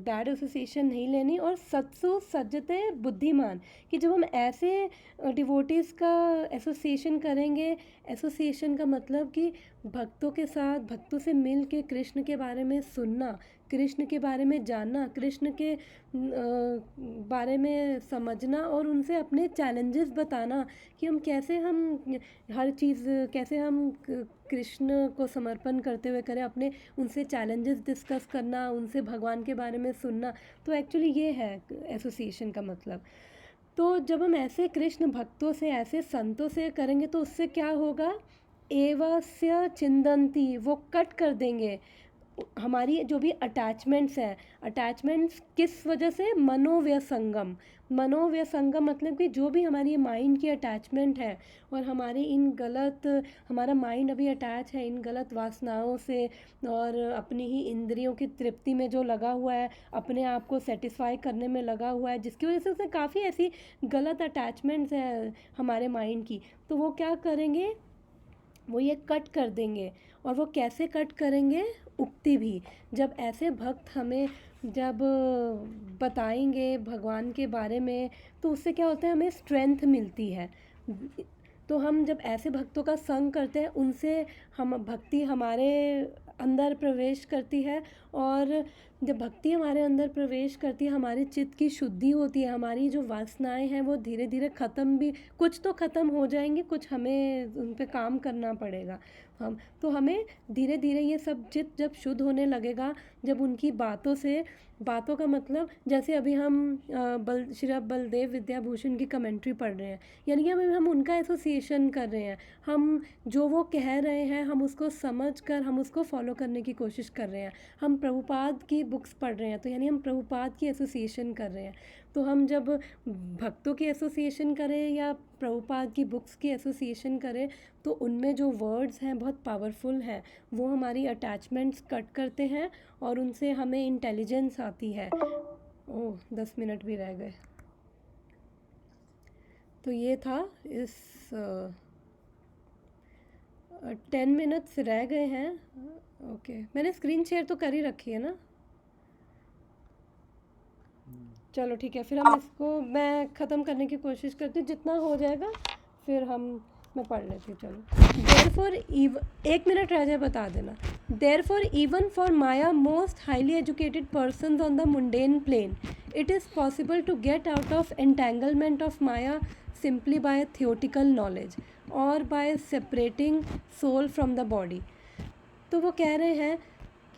बैड एसोसिएशन नहीं लेनी। और सत्सु सज्जते बुद्धिमान, कि जब हम ऐसे डिवोटीज़ का एसोसिएशन करेंगे, एसोसिएशन का मतलब कि भक्तों के साथ, भक्तों से मिल के कृष्ण के बारे में सुनना, कृष्ण के बारे में जानना, कृष्ण के बारे में समझना, और उनसे अपने चैलेंजेस बताना कि हम कैसे, हम हर चीज़ कैसे हम कृष्ण को समर्पण करते हुए करें, अपने उनसे चैलेंजेस डिस्कस करना, उनसे भगवान के बारे में सुनना। तो एक्चुअली ये है एसोसिएशन का मतलब। तो जब हम ऐसे कृष्ण भक्तों से, ऐसे संतों से करेंगे तो उससे क्या होगा, एवस्य चिंदंती, वो कट कर देंगे हमारी जो भी अटैचमेंट्स हैं। अटैचमेंट्स किस वजह से, मनोव्यसंगम। मनोव्यसंगम मतलब कि जो भी हमारी माइंड की अटैचमेंट है, और हमारी इन गलत, हमारा माइंड अभी अटैच है इन गलत वासनाओं से, और अपनी ही इंद्रियों की तृप्ति में जो लगा हुआ है, अपने आप को सेटिस्फाई करने में लगा हुआ है, जिसकी वजह से उसे काफ़ी ऐसी गलत अटैचमेंट्स हैं हमारे माइंड की। तो वो क्या करेंगे, वो ये कट कर देंगे। और वो कैसे कट करेंगे, उक्ति भी। जब ऐसे भक्त हमें जब बताएंगे भगवान के बारे में, तो उससे क्या होता है, हमें स्ट्रेंथ मिलती है। तो हम जब ऐसे भक्तों का संग करते हैं, उनसे हम भक्ति हमारे अंदर प्रवेश करती है, और जब भक्ति हमारे अंदर प्रवेश करती है, हमारे चित्त की शुद्धि होती है, हमारी जो वासनाएं हैं वो धीरे धीरे ख़त्म भी, कुछ तो ख़त्म हो जाएंगे, कुछ हमें उन पे काम करना पड़ेगा। तो हमें धीरे धीरे ये सब चित्त जब शुद्ध होने लगेगा, जब उनकी बातों का मतलब, जैसे अभी हम श्री बलदेव विद्याभूषण की कमेंट्री पढ़ रहे हैं, यानी कि हम उनका एसोसिएशन कर रहे हैं, हम जो वो कह रहे हैं हम उसको समझ कर हम उसको फॉलो करने की कोशिश कर रहे हैं। हम प्रभुपाद की बुक्स पढ़ रहे हैं, तो यानी हम प्रभुपाद की एसोसिएशन कर रहे हैं। तो हम जब भक्तों की एसोसिएशन करें या प्रभुपाद की बुक्स की एसोसिएशन करें, तो उनमें जो वर्ड्स हैं बहुत पावरफुल हैं, वो हमारी अटैचमेंट्स कट करते हैं, और उनसे हमें इंटेलिजेंस आती है। ओह, 10 मिनट भी रह गए। तो ये था इस 10 मिनट्स रह गए हैं। ओके, मैंने स्क्रीन शेयर तो कर ही रखी है ना। चलो ठीक है, फिर हम इसको, मैं ख़त्म करने की कोशिश करती हूँ, जितना हो जाएगा फिर मैं पढ़ लेती हूँ। चलो। देयरफॉर एक मिनट रह जाए, बता देना। देयरफॉर इवन फॉर माया most highly educated persons on the mundane plane, it is possible to get out of entanglement of माया सिंपली बाय थियोटिकल नॉलेज और by separating soul from the body. तो वो कह रहे हैं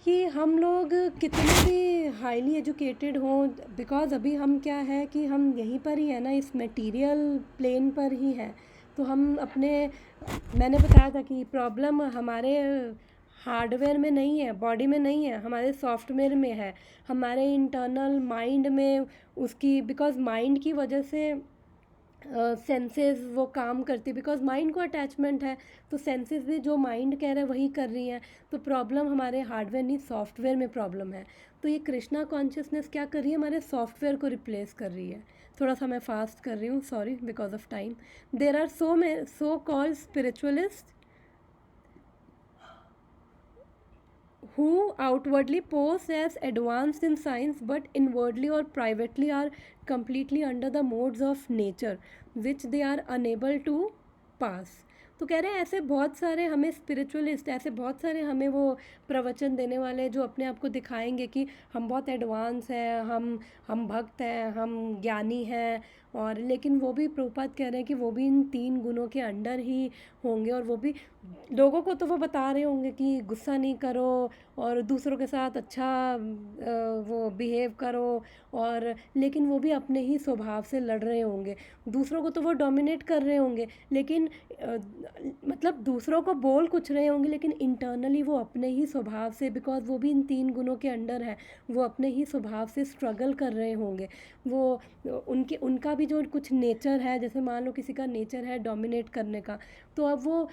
कि हम लोग कितने भी हाईली एजुकेटेड हों, बिकॉज़ अभी हम क्या है कि हम यहीं पर ही है ना, इस मटेरियल प्लेन पर ही हैं, तो हम अपने, मैंने बताया था कि प्रॉब्लम हमारे हार्डवेयर में नहीं है, बॉडी में नहीं है, हमारे सॉफ्टवेयर में है, हमारे इंटरनल माइंड में उसकी, बिकॉज माइंड की वजह से सेंसेस वो काम करती है, बिकॉज माइंड को अटैचमेंट है, तो सेंसेस भी जो माइंड कह रहा है वही कर रही हैं। तो प्रॉब्लम हमारे हार्डवेयर नहीं, सॉफ्टवेयर में प्रॉब्लम है। तो ये कृष्णा कॉन्शियसनेस क्या कर रही है, हमारे सॉफ्टवेयर को रिप्लेस कर रही है। थोड़ा सा मैं फास्ट कर रही हूँ, sorry, because of time. There are so called spiritualist who outwardly pose as advanced in science but inwardly or privately are completely under the modes of nature which they are unable to pass। तो कह रहे हैं ऐसे बहुत सारे हमें स्पिरिचुअलिस्ट, ऐसे बहुत सारे हमें वो प्रवचन देने वाले जो अपने आप को दिखाएंगे कि हम बहुत एडवांस हैं, हम भक्त हैं, हम ज्ञानी हैं, और लेकिन वो भी प्रभुपाद कह रहे हैं कि वो भी इन 3 गुणों के अंडर ही होंगे। और वो भी लोगों को तो वो बता रहे होंगे कि गुस्सा नहीं करो और दूसरों के साथ अच्छा वो बिहेव करो, और लेकिन वो भी अपने ही स्वभाव से लड़ रहे होंगे। दूसरों को तो वो डोमिनेट कर रहे होंगे, लेकिन मतलब दूसरों को बोल कुछ रहे होंगे, लेकिन इंटरनली वो अपने ही स्वभाव से, बिकॉज वो भी इन 3 गुणों के अंडर है, वो अपने ही स्वभाव से स्ट्रगल कर रहे होंगे। वो उनका भी जो कुछ नेचर है, जैसे मान लो किसी का नेचर है डोमिनेट करने का, तो अब वो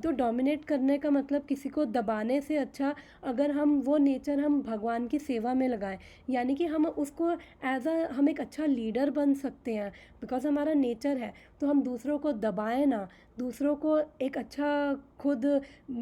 तो डोमिनेट करने का मतलब किसी को दबाने से अच्छा अगर हम वो नेचर हम भगवान की सेवा में लगाएं, यानी कि हम उसको हम एक अच्छा लीडर बन सकते हैं, बिकॉज हमारा नेचर है। तो हम दूसरों को दबाएं ना, दूसरों को एक अच्छा खुद,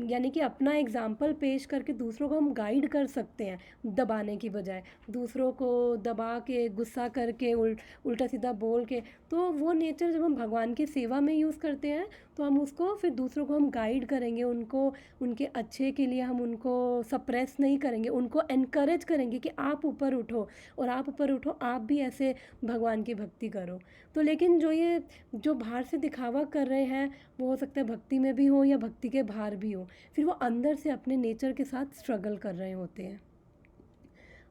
यानी कि अपना एग्जाम्पल पेश करके दूसरों को हम गाइड कर सकते हैं, दबाने की बजाय। दूसरों को दबा के, गुस्सा करके, उल्टा सीधा बोल के, तो वो नेचर जब हम भगवान की सेवा में यूज़ करते हैं तो हम उसको फिर दूसरों को हम गाइड करेंगे, उनको उनके अच्छे के लिए हम उनको सप्रेस नहीं करेंगे, उनको एनकरेज करेंगे कि आप ऊपर उठो, और आप ऊपर उठो, आप भी ऐसे भगवान की भक्ति करो। तो लेकिन जो बाहर से दिखावा कर रहे हैं वो हो सकता है भक्ति में भी हो या भक्ति के बाहर भी हो, फिर वो अंदर से अपने नेचर के साथ स्ट्रगल कर रहे होते हैं।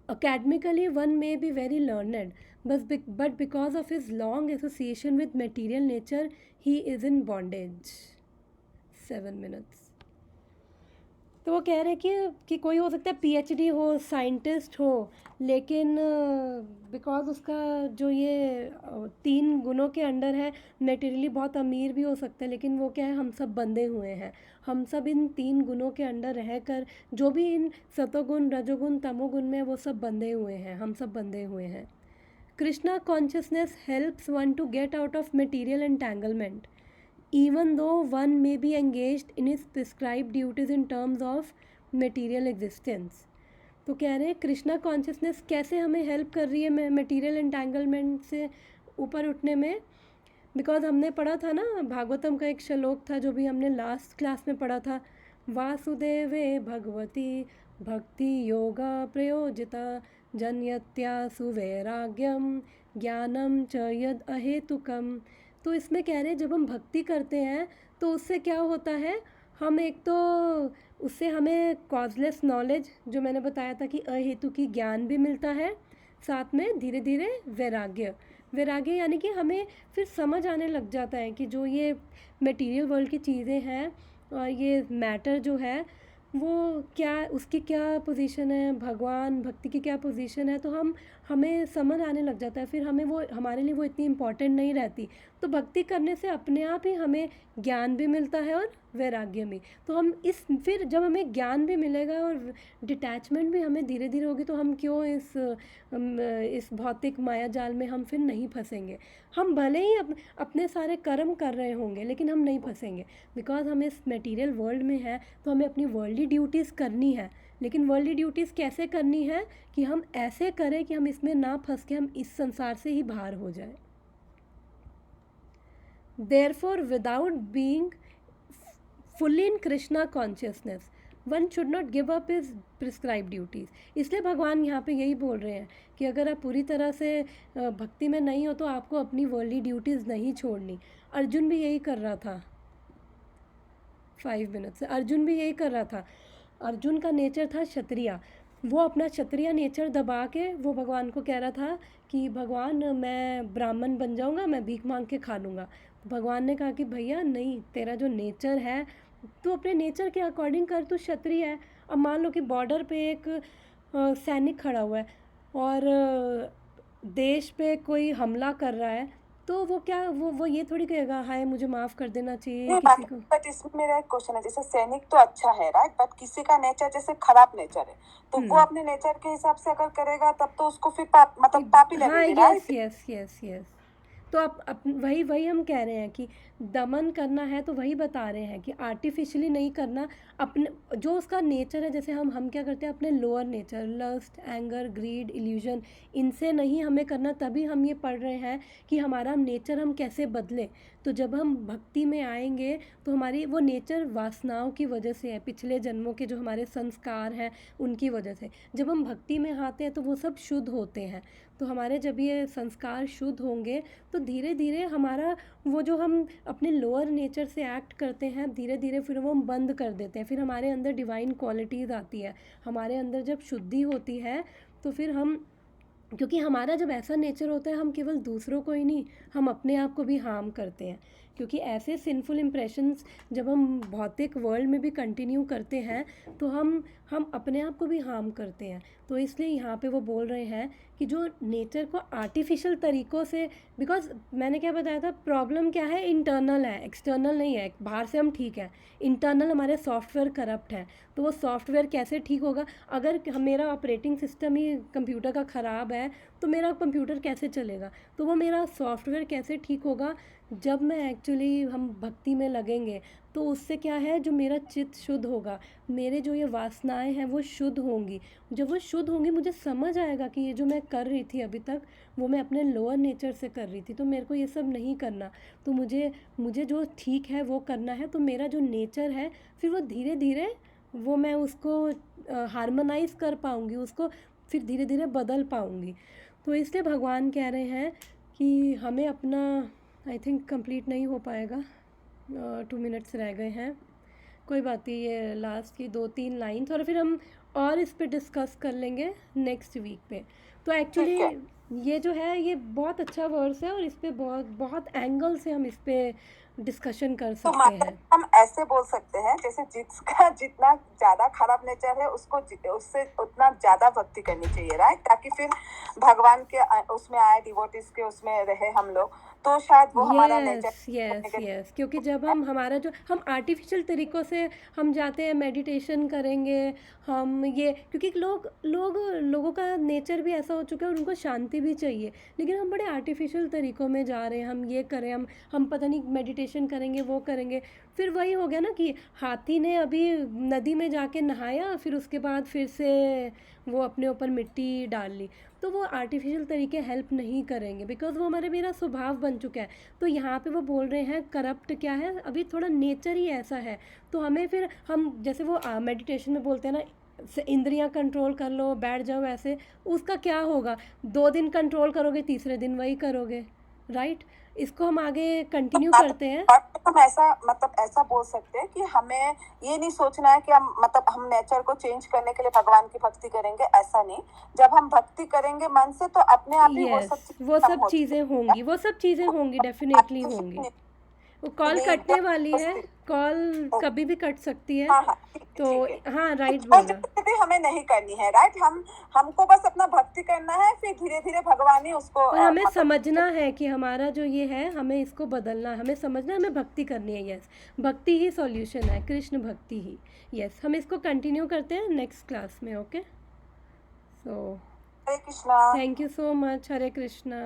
Academically, one may be very learned, but because of his long association with material nature, he is in bondage. 7 minutes. तो वो कह रहे हैं कि कोई हो सकता है PhD हो, साइंटिस्ट हो, लेकिन बिकॉज उसका जो ये 3 गुणों के अंडर है, मेटेरियली बहुत अमीर भी हो सकता है, लेकिन वो क्या है, हम सब बंधे हुए हैं। हम सब इन 3 गुणों के अंडर रहकर, जो भी इन सतोगुण, रजोगुण, तमोगुण में, वो सब बंधे हुए हैं, हम सब बंधे हुए हैं। Krishna consciousness helps one to get out of material entanglement even though one may be engaged in his prescribed duties in terms of material existence। तो कह रहे हैं कृष्णा कॉन्शियसनेस कैसे हमें हेल्प कर रही है मटेरियल एंटैंगलमेंट से ऊपर उठने में। बिकॉज हमने पढ़ा था ना, भागवतम का एक श्लोक था जो भी हमने लास्ट क्लास में पढ़ा था, वासुदेवे भगवती भक्ति योगा प्रयोजिता जन्यत्या सुवैराग्यम ज्ञानम च यद अहेतुकम। तो इसमें कह रहे हैं जब हम भक्ति करते हैं तो उससे क्या होता है, हम एक तो उससे हमें कॉजलेस नॉलेज, जो मैंने बताया था कि अहेतु की ज्ञान भी मिलता है, साथ में धीरे धीरे वैराग्य यानी कि हमें फिर समझ आने लग जाता है कि जो ये मटेरियल वर्ल्ड की चीज़ें हैं और ये मैटर जो है वो क्या, उसकी क्या पोजीशन है, भगवान भक्ति की क्या पोजीशन है, तो हमें समझ आने लग जाता है। फिर हमें वो, हमारे लिए वो इतनी इम्पॉर्टेंट नहीं रहती। तो भक्ति करने से अपने आप ही हमें ज्ञान भी मिलता है और वैराग्य भी। तो हम फिर जब हमें ज्ञान भी मिलेगा और डिटैचमेंट भी हमें धीरे धीरे होगी, तो हम क्यों इस भौतिक माया जाल में हम फिर नहीं फंसेंगे। हम भले ही अपने सारे कर्म कर रहे होंगे, लेकिन हम नहीं फंसेंगे, बिकॉज हम इस मटेरियल वर्ल्ड में है, तो हमें अपनी वर्ल्डली ड्यूटीज़ करनी है। लेकिन वर्ल्डली ड्यूटीज़ कैसे करनी है कि हम ऐसे करें कि हम इसमें ना फंस के हम इस संसार से ही बाहर हो जाए। Therefore, without being fully in Krishna consciousness, one should not give up his prescribed duties। इसलिए भगवान यहाँ पे यही बोल रहे हैं कि अगर आप पूरी तरह से भक्ति में नहीं हो तो आपको अपनी वर्ल्डली ड्यूटीज़ नहीं छोड़नी। अर्जुन भी यही कर रहा था, 5 मिनट से अर्जुन भी यही कर रहा था। अर्जुन का नेचर था क्षत्रिय, वो अपना क्षत्रिय नेचर दबा के वो भगवान को कह रहा था कि भगवान मैं ब्राह्मण बन जाऊंगा, मैं भीख मांग के खा लूँगा। भगवान ने कहा कि भैया नहीं, तेरा जो नेचर है तू अपने नेचर के अकॉर्डिंग कर, तू क्षत्रिय है। अब मान लो कि बॉर्डर पे एक सैनिक खड़ा हुआ है और देश पे कोई हमला कर रहा है, तो वो क्या, वो ये थोड़ी कहेगा हाय मुझे माफ़ कर देना चाहिए नहीं किसी को। बट इसमें मेरा एक क्वेश्चन है, जैसे सैनिक तो अच्छा है राइट, बट किसी का नेचर जैसे खराब नेचर है, तो वो अपने नेचर के हिसाब से अगर करेगा तब तो उसको फिर पाप मतलब पापी हाँ, लगेगी yes right. Yes yes yes. तो आप वही वही हम कह रहे हैं कि दमन करना है, तो वही बता रहे हैं कि आर्टिफिशियली नहीं करना। अपने जो उसका नेचर है, जैसे हम क्या करते हैं अपने lower nature, lust, anger, greed, illusion, इनसे नहीं हमें करना। तभी हम ये पढ़ रहे हैं कि हमारा नेचर हम कैसे बदलें। तो जब हम भक्ति में आएंगे तो हमारी वो नेचर वासनाओं की वजह से है, पिछले जन्मों के जो हमारे संस्कार हैं उनकी वजह से। जब हम भक्ति में आते हैं तो वो सब शुद्ध होते हैं। तो हमारे जब ये संस्कार शुद्ध होंगे तो धीरे धीरे हमारा वो जो हम अपने लोअर नेचर से एक्ट करते हैं, धीरे धीरे फिर वो हम बंद कर देते हैं। फिर हमारे अंदर डिवाइन क्वालिटीज़ आती है। हमारे अंदर जब शुद्धि होती है तो फिर हम, क्योंकि हमारा जब ऐसा नेचर होता है हम केवल दूसरों को ही नहीं, हम अपने आप को भी हार्म करते हैं। क्योंकि ऐसे सिंफुल इम्प्रेशंस जब हम भौतिक वर्ल्ड में भी कंटिन्यू करते हैं तो हम अपने आप को भी हार्म करते हैं। तो इसलिए यहाँ पे वो बोल रहे हैं कि जो नेचर को आर्टिफिशियल तरीक़ों से, बिकॉज मैंने क्या बताया था, प्रॉब्लम क्या है, इंटरनल है, एक्सटर्नल नहीं है। बाहर से हम ठीक है, इंटरनल हमारे सॉफ्टवेयर करप्ट है। तो वो सॉफ्टवेयर कैसे ठीक होगा? अगर मेरा ऑपरेटिंग सिस्टम ही कंप्यूटर का ख़राब है तो मेरा कंप्यूटर कैसे चलेगा? तो वो मेरा सॉफ्टवेयर कैसे ठीक होगा? जब मैं एक्चुअली हम भक्ति में लगेंगे तो उससे क्या है, जो मेरा चित्त शुद्ध होगा, मेरे जो ये वासनाएं हैं वो शुद्ध होंगी। जब वो शुद्ध होंगी मुझे समझ आएगा कि ये जो मैं कर रही थी अभी तक वो मैं अपने लोअर नेचर से कर रही थी, तो मेरे को ये सब नहीं करना। तो मुझे जो ठीक है वो करना है। तो मेरा जो नेचर है फिर वो धीरे धीरे वो मैं उसको हार्मोनाइज़ कर पाऊँगी, उसको फिर धीरे धीरे बदल पाऊँगी। तो इसलिए भगवान कह रहे हैं कि हमें अपना, आई थिंक कंप्लीट नहीं हो पाएगा, 2 मिनट्स रह गए हैं, कोई बात नहीं, ये लास्ट की 2-3 लाइन्स और फिर हम और इस पे डिस्कस कर लेंगे नेक्स्ट वीक पे। तो एक्चुअली ये जो है ये बहुत अच्छा वर्स है और इस पे बहुत बहुत एंगल से हम इस पे डिस्कशन कर तो सकते हैं। हम ऐसे बोल सकते हैं जैसे जिसका जितना ज्यादा खराब नेचर है उसको उससे उतना ज्यादा भक्ति करनी चाहिए राइट, ताकि फिर भगवान के उसमें आए, डिवोटीज के उसमें रहे हम लोग, तो शायद वो हमारा नेचर। यस, क्योंकि जब हमारा जो हम आर्टिफिशियल तरीक़ों से हम जाते हैं, मेडिटेशन करेंगे हम, ये क्योंकि लोगों का नेचर भी ऐसा हो चुका है, उनको शांति भी चाहिए, लेकिन हम बड़े आर्टिफिशियल तरीक़ों में जा रहे हैं। हम ये करें, हम पता नहीं मेडिटेशन करेंगे, वो करेंगे, फिर वही हो गया ना कि हाथी ने अभी नदी में जाके नहाया, फिर उसके बाद फिर से वो अपने ऊपर मिट्टी डाल ली। तो वो आर्टिफिशियल तरीके हेल्प नहीं करेंगे, बिकॉज वो मेरा स्वभाव बन चुका है। तो यहाँ पे वो बोल रहे हैं करप्ट क्या है, अभी थोड़ा नेचर ही ऐसा है। तो हमें फिर हम जैसे वो मेडिटेशन में बोलते हैं ना, इंद्रियां कंट्रोल कर लो, बैठ जाओ ऐसे, उसका क्या होगा? 2 दिन कंट्रोल करोगे, तीसरे दिन वही करोगे, राइट? इसको हम आगे कंटिन्यू करते हैं। हम ऐसा बोल सकते हैं कि हमें ये नहीं सोचना है कि हम नेचर को चेंज करने के लिए भगवान की भक्ति करेंगे, ऐसा नहीं। जब हम भक्ति करेंगे मन से तो अपने आप ही वो सब चीज़ें होंगी, डेफिनेटली होंगी। वो कॉल कटने वाली है, कॉल कभी भी कट सकती है। तो हाँ राइट बोला, हमें नहीं करनी है राइट, हमको बस अपना भक्ति करना है, फिर धीरे धीरे भगवान ही उसको, और हमें समझना है कि हमारा जो ये है हमें इसको बदलना है, हमें समझना है, हमें भक्ति करनी है। यस, भक्ति ही सॉल्यूशन है, कृष्ण भक्ति ही। यस, हम इसको कंटिन्यू करते हैं नेक्स्ट क्लास में। Okay, so Hare Krishna, thank you so much, Hare Krishna.